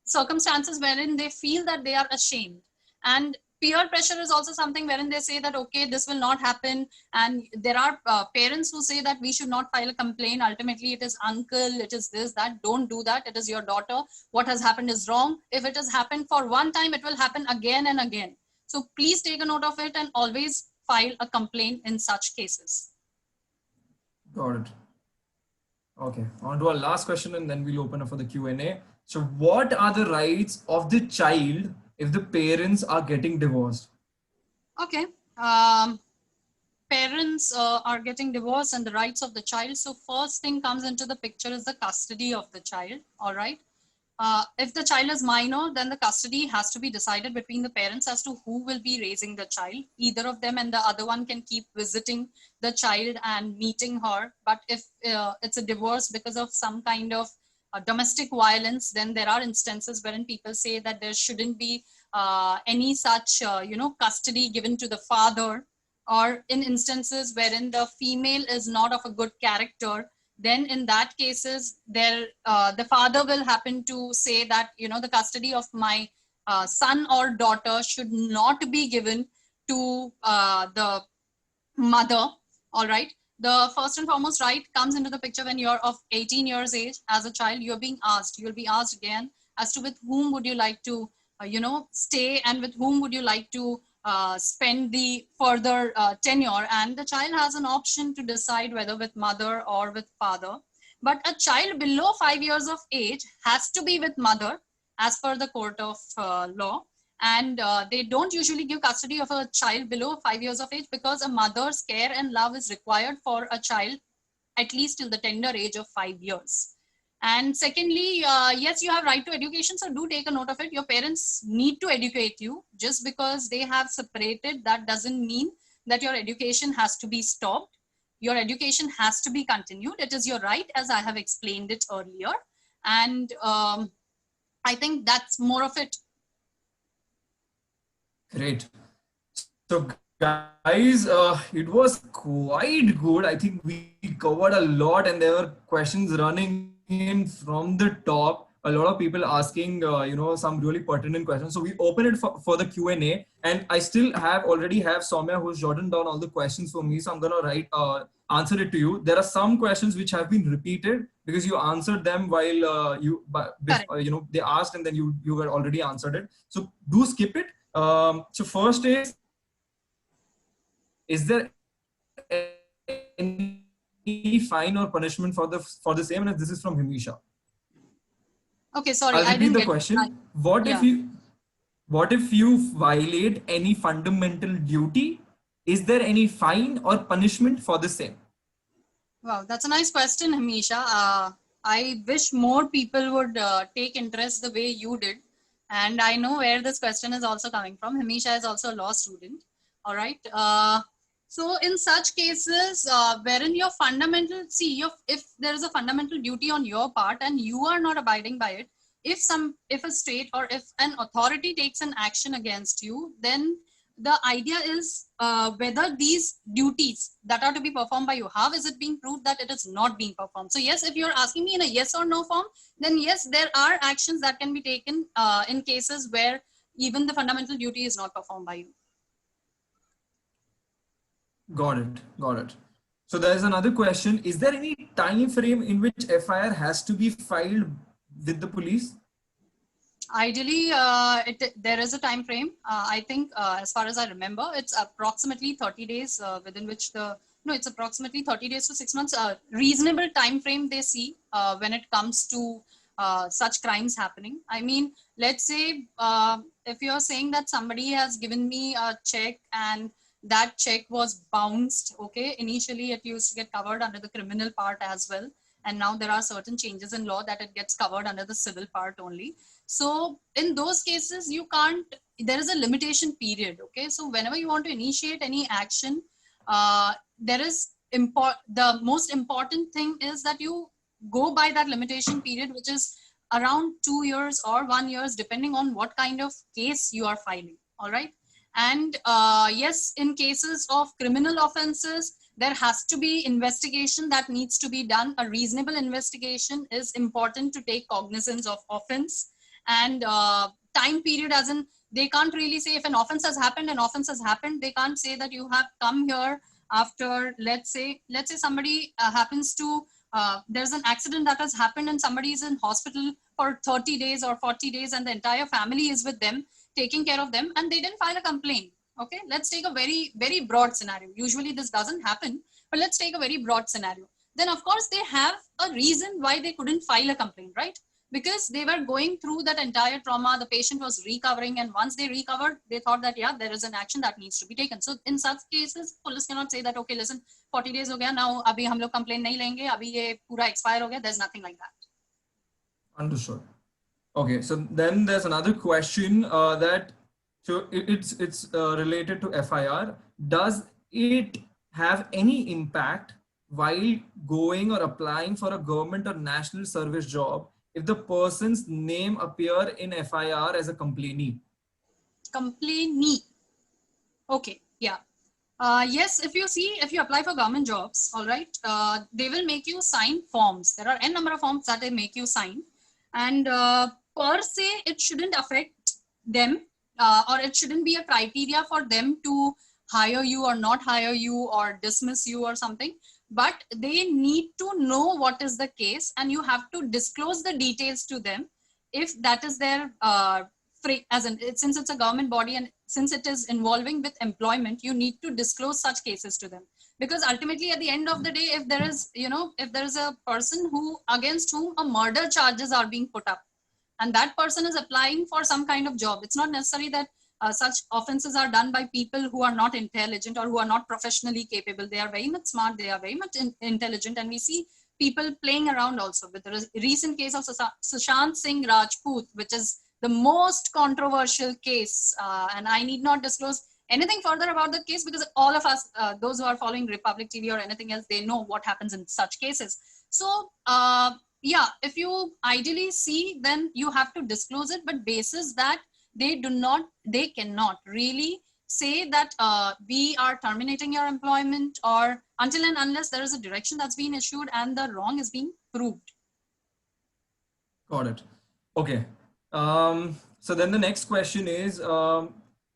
circumstances wherein they feel that they are ashamed. And peer pressure is also something wherein they say that, okay, this will not happen. And there are parents who say that we should not file a complaint. Ultimately, it is uncle, it is this, that. Don't do that. It is your daughter. What has happened is wrong. If it has happened for one time, it will happen again and again. So please take a note of it and always file a complaint in such cases. Got it. Okay, on to our last question, and then we'll open up for the Q&A. So what are the rights of the child if the parents are getting divorced? Okay. Parents are getting divorced and the rights of the child. So first thing comes into the picture is the custody of the child. All right. If the child is minor, then the custody has to be decided between the parents as to who will be raising the child. Either of them, and the other one can keep visiting the child and meeting her. But if it's a divorce because of some kind of domestic violence, then there are instances wherein people say that there shouldn't be any such, custody given to the father, or in instances wherein the female is not of a good character. Then in that cases, the father will happen to say that, the custody of my son or daughter should not be given to the mother. All right. The first and foremost right comes into the picture when you're of 18 years age. As a child, you'll be asked again as to with whom would you like to, stay, and with whom would you like to spend the further tenure. And the child has an option to decide whether with mother or with father. But a child below 5 years of age has to be with mother as per the court of law. And they don't usually give custody of a child below 5 years of age, because a mother's care and love is required for a child at least till the tender age of 5 years. And secondly, yes, you have right to education, so do take a note of it. Your parents need to educate you. Just because they have separated, that doesn't mean that your education has to be stopped. Your education has to be continued. It is your right, as I have explained it earlier. And I think that's more of it. Great. So guys, it was quite good. I think we covered a lot, and there were questions running in from the top. A lot of people asking, some really pertinent questions. So we open it for the Q&A, and I still already have Soumya who's jotted down all the questions for me. So I'm gonna answer it to you. There are some questions which have been repeated because you answered them while they asked, and then you were already answered it. So do skip it. So first is there any fine or punishment for the same? And this is from Himisha. Okay, sorry, I'll repeat the question. What if you violate any fundamental duty? Is there any fine or punishment for the same? Wow, that's a nice question, Himisha. I wish more people would take interest the way you did. And I know where this question is also coming from. Himisha is also a law student. All right. So in such cases, wherein your fundamental, if there is a fundamental duty on your part and you are not abiding by it, if a state or if an authority takes an action against you, then the idea is whether these duties that are to be performed by you, how is it being proved that it is not being performed? So yes, if you're asking me in a yes or no form, then yes, there are actions that can be taken in cases where even the fundamental duty is not performed by you. Got it. So there's another question. Is there any time frame in which FIR has to be filed with the police? Ideally, there is a time frame. I think, as far as I remember, it's approximately 30 days within which it's approximately 30 days to 6 months. Reasonable time frame they see when it comes to such crimes happening. I mean, let's say if you're saying that somebody has given me a check and that check was bounced, okay, initially it used to get covered under the criminal part as well. And now there are certain changes in law that it gets covered under the civil part only. So in those cases, there is a limitation period. Okay. So whenever you want to initiate any action, the most important thing is that you go by that limitation period, which is around 2 years or 1 year, depending on what kind of case you are filing. All right. And yes, in cases of criminal offenses, there has to be investigation that needs to be done. A reasonable investigation is important to take cognizance of offense. And time period, as in, they can't really say if an offense has happened, they can't say that you have come here after, let's say somebody happens to, there's an accident that has happened and somebody is in hospital for 30 days or 40 days and the entire family is with them, taking care of them, and they didn't file a complaint. Okay, let's take a very, very broad scenario. Usually this doesn't happen, but let's take a very broad scenario. Then of course they have a reason why they couldn't file a complaint, right? Because they were going through that entire trauma. The patient was recovering, and once they recovered, they thought that, yeah, there is an action that needs to be taken. So in such cases, police cannot say that, okay, listen, 40 days ho gaya, now abhi hum log complaint nahi lenge, abhi ye pura expire ho gaya. There's nothing like that. Understood. Okay, so then there's another question so it's related to FIR. Does it have any impact while going or applying for a government or national service job if the person's name appear in FIR as a complainee? Complainee. Okay, yeah. Yes, if you apply for government jobs, all right, they will make you sign forms. There are n number of forms that they make you sign. And per se, it shouldn't affect them, or it shouldn't be a criteria for them to hire you or not hire you or dismiss you or something. But they need to know what is the case, and you have to disclose the details to them if that is their as in, since it's a government body and since it is involving with employment, you need to disclose such cases to them. Because ultimately at the end of the day, if there is, if there is a person who against whom a murder charges are being put up, and that person is applying for some kind of job, it's not necessary that such offenses are done by people who are not intelligent or who are not professionally capable. They are very much smart, they are very much intelligent, and we see people playing around also. With the recent case of Sushant Singh Rajput, which is the most controversial case, and I need not disclose anything further about the case because all of us, those who are following Republic TV or anything else, they know what happens in such cases. So yeah, if you ideally see, then you have to disclose it, but basis that they cannot really say that we are terminating your employment, or until and unless there is a direction that's been issued and the wrong is being proved. Got it. Okay. So then the next question is,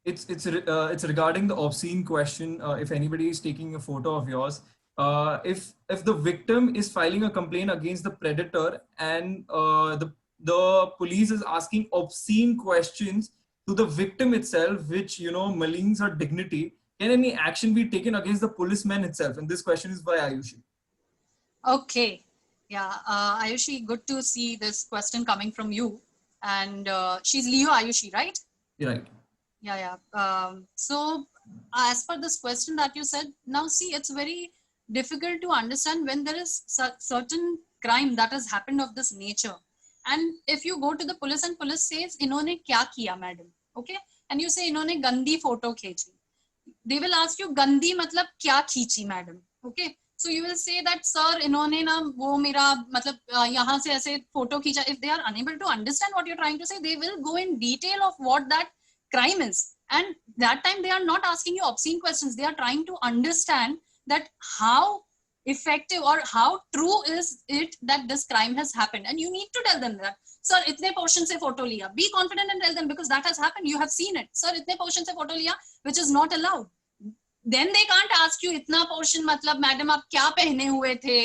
it's regarding the obscene question. If anybody is taking a photo of yours, if the victim is filing a complaint against the predator and the police is asking obscene questions to the victim itself, which maligns her dignity, can any action be taken against the policeman itself? And this question is by Ayushi. Okay. Yeah, Ayushi, good to see this question coming from you. And she's Leo Ayushi, right? You're right. Yeah. So as per this question that you said, now see, it's very difficult to understand when there is certain crime that has happened of this nature. And if you go to the police and police says, "Inhone kya kiya, madam?" Okay, and you say, "Inhone gandi photo khichi," they will ask you, "Gandi matlab kya khichi, madam?" Okay, so you will say that, "Sir, inhone na wo mera matlab yahan se aise photo khicha." If they are unable to understand what you're trying to say, they will go in detail of what that crime is. And that time they are not asking you obscene questions. They are trying to understand that how effective or how true is it that this crime has happened. And you need to tell them that, "Sir, itne portion se photo liya." Be confident and tell them, because that has happened. You have seen it. "Sir, itne portion se photo liya," which is not allowed. Then they can't ask you, "Itna portion matlab, madam, aap kya pehne hue the?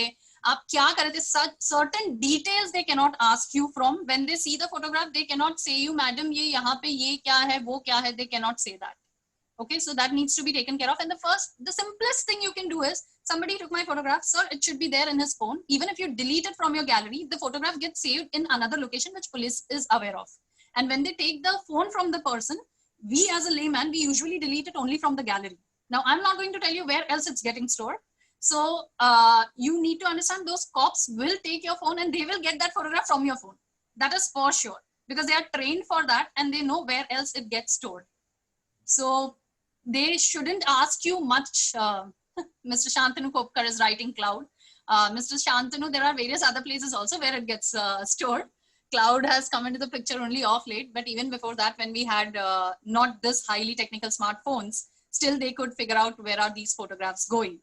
Aap kya kar rahe the?" Such certain details they cannot ask you from. When they see the photograph, they cannot say you, "Madam, ye yahan pe ye kya hai, wo kya hai." They cannot say that. Okay, so that needs to be taken care of. And the simplest thing you can do is, somebody took my photograph, "Sir, it should be there in his phone." Even if you delete it from your gallery, the photograph gets saved in another location which police is aware of. And when they take the phone from the person, we as a layman, we usually delete it only from the gallery. Now, I'm not going to tell you where else it's getting stored. So you need to understand, those cops will take your phone and they will get that photograph from your phone. That is for sure, because they are trained for that and they know where else it gets stored. So they shouldn't ask you much. Mr. Shantanu Kopkar is writing cloud. Mr. Shantanu, there are various other places also where it gets stored. Cloud has come into the picture only off late, but even before that, when we had not this highly technical smartphones, still they could figure out where are these photographs going.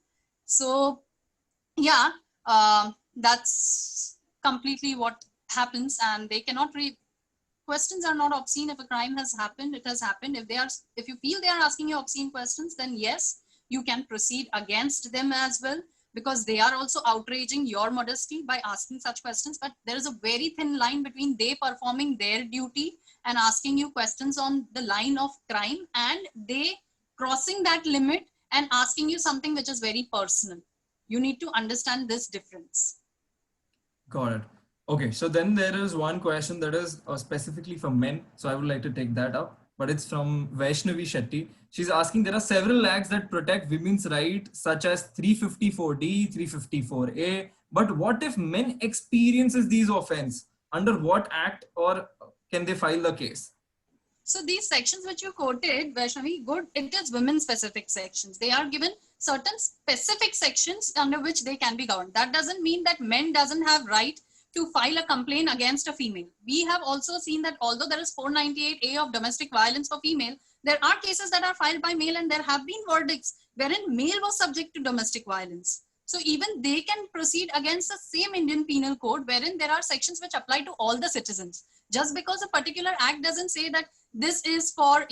So yeah, that's completely what happens, and they cannot read. Questions are not obscene. If a crime has happened, it has happened. If you feel they are asking you obscene questions, then yes, you can proceed against them as well, because they are also outraging your modesty by asking such questions. But there is a very thin line between they performing their duty and asking you questions on the line of crime, and they crossing that limit and asking you something which is very personal. You need to understand this difference. Got it. Okay, so then there is one question that is specifically for men. So I would like to take that up, but it's from Vaishnavi Shetty. She's asking, there are several acts that protect women's rights, such as 354D, 354A. But what if men experiences these offense? Under what act, or can they file the case? So these sections which you quoted, Vaishnavi, good, it is women specific sections. They are given certain specific sections under which they can be governed. That doesn't mean that men doesn't have right to file a complaint against a female. We have also seen that although there is 498A of domestic violence for female, there are cases that are filed by male, and there have been verdicts wherein male was subject to domestic violence. So even they can proceed against the same Indian Penal Code, wherein there are sections which apply to all the citizens. Just because a particular act doesn't say that this is for,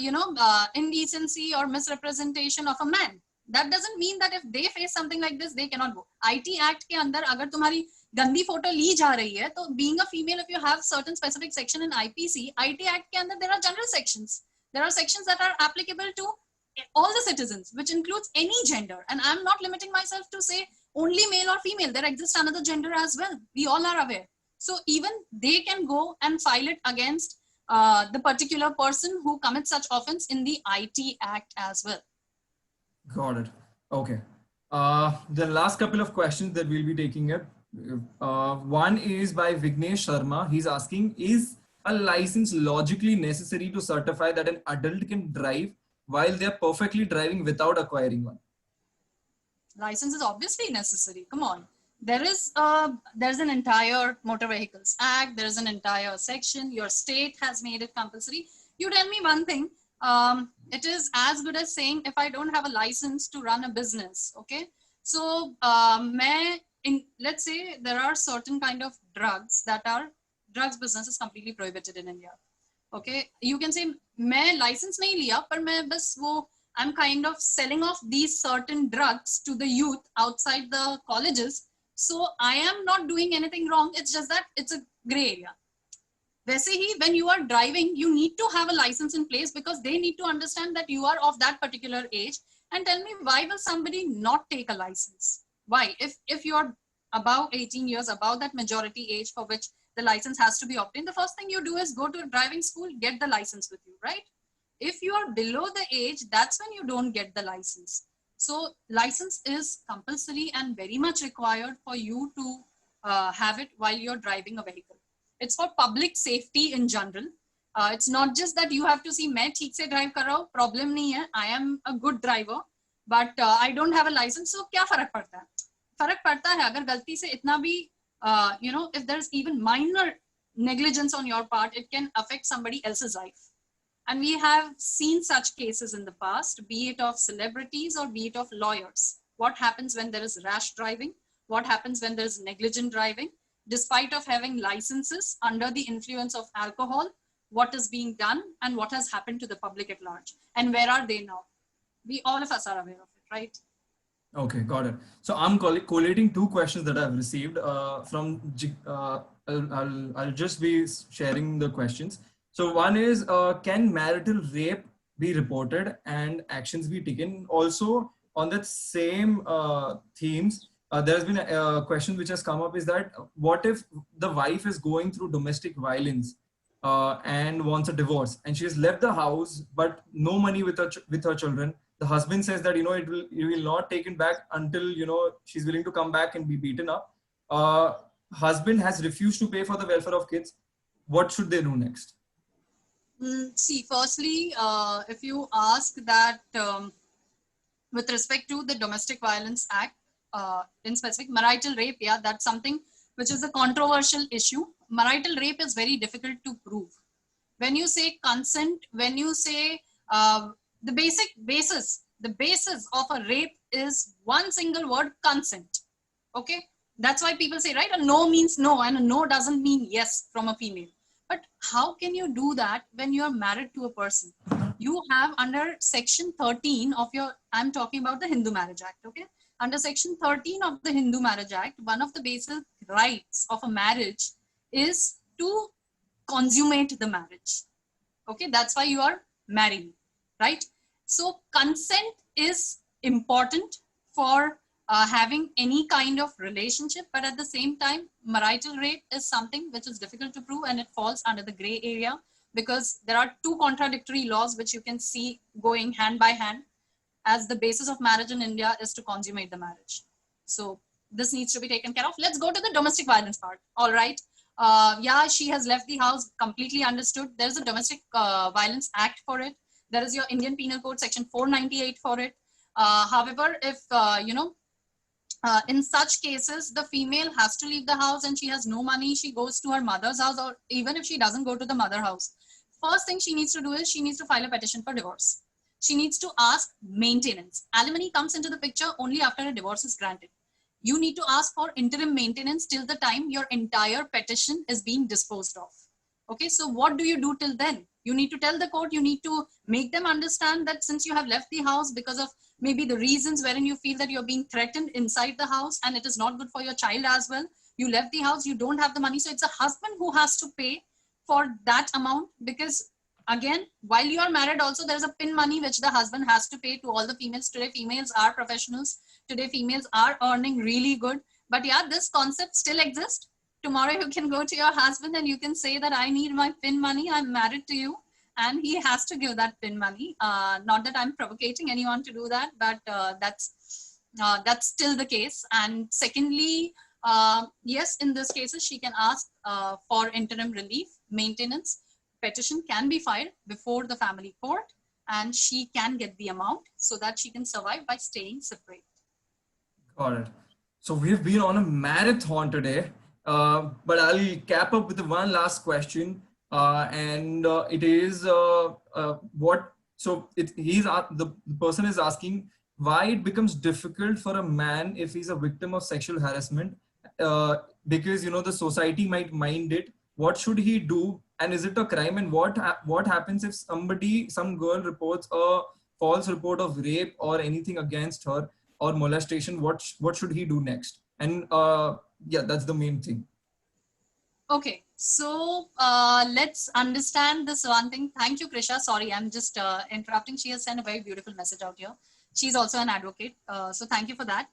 indecency or misrepresentation of a man. That doesn't mean that if they face something like this, they cannot go. IT Act के अंदर अगर तुम्हारी गंदी photo ली जा रही है, तो being a female, if you have certain specific section in IPC, IT Act के अंदर there are general sections. There are sections that are applicable to all the citizens, which includes any gender. And I'm not limiting myself to say only male or female. There exists another gender as well. We all are aware. So even they can go and file it against the particular person who commits such offense in the IT Act as well. Got it. Okay. The last couple of questions that we'll be taking up. One is by Vignesh Sharma. He's asking, is a license logically necessary to certify that an adult can drive while they're perfectly driving without acquiring one? License is obviously necessary. Come on. There's an entire Motor Vehicles Act. There's an entire section. Your state has made it compulsory. You tell me one thing. It is as good as saying if I don't have a license to run a business. Okay. So let's say there are certain kind of drugs business is completely prohibited in India. Okay. You can say मैं license नहीं लिया पर मैं बस वो I'm kind of selling off these certain drugs to the youth outside the colleges. So I am not doing anything wrong. It's just that it's a gray area. वैसे ही when you are driving, you need to have a license in place because they need to understand that you are of that particular age. And tell me, why will somebody not take a license? Why? If you are above 18 years, above that majority age for which the license has to be obtained, the first thing you do is go to a driving school, get the license with you, right? If you are below the age, that's when you don't get the license. So license is compulsory and very much required for you to have it while you're driving a vehicle. It's for public safety in general. It's not just that you have to see मैं ठीक से drive कर रहा हूँ, problem नहीं है, I am a good driver, but I don't have a license, so क्या फर्क पड़ता है? फर्क पड़ता है अगर गलती से इतना भी if there's even minor negligence on your part, it can affect somebody else's life. And we have seen such cases in the past, be it of celebrities or be it of lawyers. What happens when there is rash driving? What happens when there's negligent driving? Despite of having licenses under the influence of alcohol, what is being done and what has happened to the public at large? And where are they now? All of us are aware of it, right? Okay, got it. So I'm collating two questions that I've received I'll just be sharing the questions. So one is, can marital rape be reported and actions be taken? Also on that same themes, there's been a question which has come up is that what if the wife is going through domestic violence and wants a divorce and she has left the house but no money with her children? The husband says that, it will not take it back until, she's willing to come back and be beaten up. Husband has refused to pay for the welfare of kids. What should they do next? See, firstly, if you ask that with respect to the Domestic Violence Act, in specific, marital rape, yeah, that's something which is a controversial issue. Marital rape is very difficult to prove. When you say consent, when you say the basic basis, the basis of a rape is one single word, consent. Okay, that's why people say, right, a no means no, and a no doesn't mean yes from a female. But how can you do that when you are married to a person? You have under section 13 of I'm talking about the Hindu Marriage Act, okay? Under section 13 of the Hindu Marriage Act, one of the basic rights of a marriage is to consummate the marriage. Okay, that's why you are married, right? So consent is important for having any kind of relationship, but at the same time, marital rape is something which is difficult to prove and it falls under the gray area because there are two contradictory laws which you can see going hand by hand, as the basis of marriage in India is to consummate the marriage. So this needs to be taken care of. Let's go to the domestic violence part. All right. Yeah, she has left the house, completely understood. There's a Domestic Violence Act for it. There is your Indian Penal Code section 498 for it. However, if, in such cases, the female has to leave the house and she has no money, she goes to her mother's house, or even if she doesn't go to the mother house, first thing she needs to do is she needs to file a petition for divorce. She needs to ask maintenance. Alimony comes into the picture only after a divorce is granted. You need to ask for interim maintenance till the time your entire petition is being disposed of. Okay, so what do you do till then? You need to tell the court, you need to make them understand that since you have left the house because of maybe the reasons wherein you feel that you're being threatened inside the house and it is not good for your child as well. You left the house, you don't have the money. So it's a husband who has to pay for that amount, because again, while you are married also, there's a pin money which the husband has to pay to all the females. Today, females are professionals. Today, females are earning really good. But yeah, this concept still exists. Tomorrow you can go to your husband and you can say that I need my pin money. I'm married to you. And he has to give that pin money. Not that I'm provocating anyone to do that, but that's still the case. And secondly, yes, in this cases, she can ask for interim relief, maintenance. Petition can be filed before the family court, and she can get the amount so that she can survive by staying separate. Got it. So we've been on a marathon today, but I'll cap up with the one last question, and it is what. So the person is asking why it becomes difficult for a man if he's a victim of sexual harassment, because the society might mind it. What should he do? And is it a crime? And what happens if some girl reports a false report of rape or anything against her or molestation? What should he do next? And yeah, that's the main thing. Okay, so let's understand this one thing. Thank you, Krisha. Sorry, I'm just interrupting. She has sent a very beautiful message out here. She's also an advocate. So thank you for that.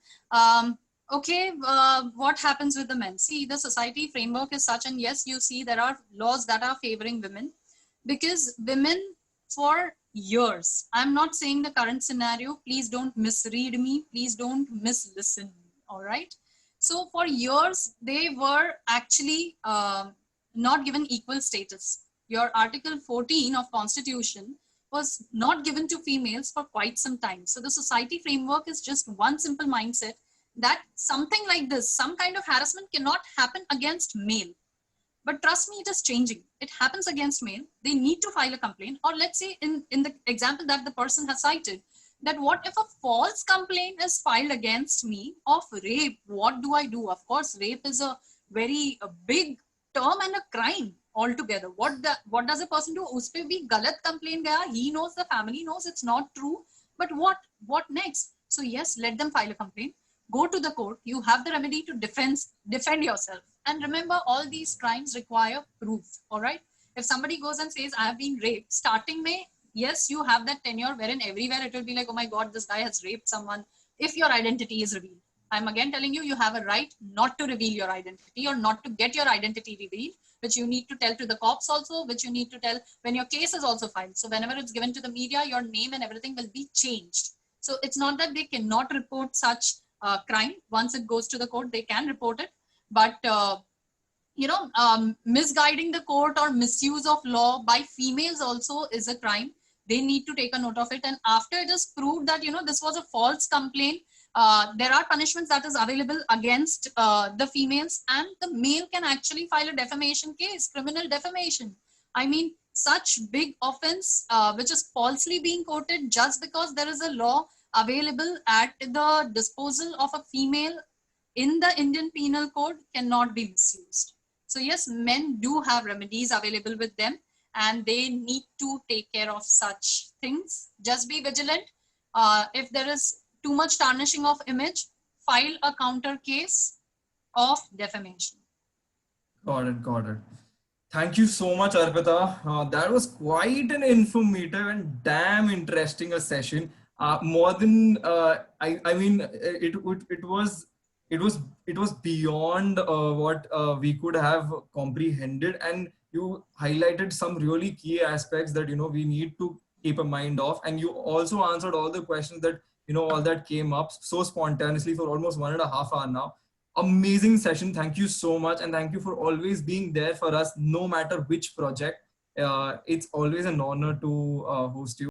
Okay, what happens with the men? See, the society framework is such, and yes, you see there are laws that are favoring women, because women for years, I'm not saying the current scenario, please don't misread me, please don't mislisten me, all right? So for years, they were actually not given equal status. Your Article 14 of Constitution was not given to females for quite some time. So the society framework is just one simple mindset that something like this, some kind of harassment cannot happen against male. But trust me, it is changing. It happens against male. They need to file a complaint. Or let's say in the example that the person has cited, that what if a false complaint is filed against me of rape? What do I do? Of course, rape is a very big term and a crime altogether. What does a person do? Us pe bhi galat complaint gaya. He knows, the family knows it's not true. But what next? So yes, let them file a complaint. Go to the court. You have the remedy to defend yourself. And remember, all these crimes require proof. All right. If somebody goes and says, I have been raped, starting May, yes, you have that tenure wherein everywhere it will be like, oh my God, this guy has raped someone. If your identity is revealed, I'm again telling you, you have a right not to reveal your identity or not to get your identity revealed, which you need to tell to the cops also, which you need to tell when your case is also filed. So whenever it's given to the media, your name and everything will be changed. So it's not that they cannot report such crime. Once it goes to the court, they can report it. But, misguiding the court or misuse of law by females also is a crime. They need to take a note of it. And after it is proved that, this was a false complaint, there are punishments that is available against the females, and the male can actually file a defamation case, criminal defamation. I mean, such big offense, which is falsely being quoted just because there is a law available at the disposal of a female in the Indian Penal Code, cannot be misused. So yes, men do have remedies available with them, and they need to take care of such things. Just be vigilant. If there is too much tarnishing of image, file a counter case of defamation. Got it. Thank you so much, Arpita. That was quite an informative and damn interesting a session. More than it was beyond what we could have comprehended, and you highlighted some really key aspects that we need to keep a mind of, and you also answered all the questions that all that came up so spontaneously for almost 1.5 hours now. Amazing session. Thank you so much, and thank you for always being there for us, no matter which project. It's always an honor to host you.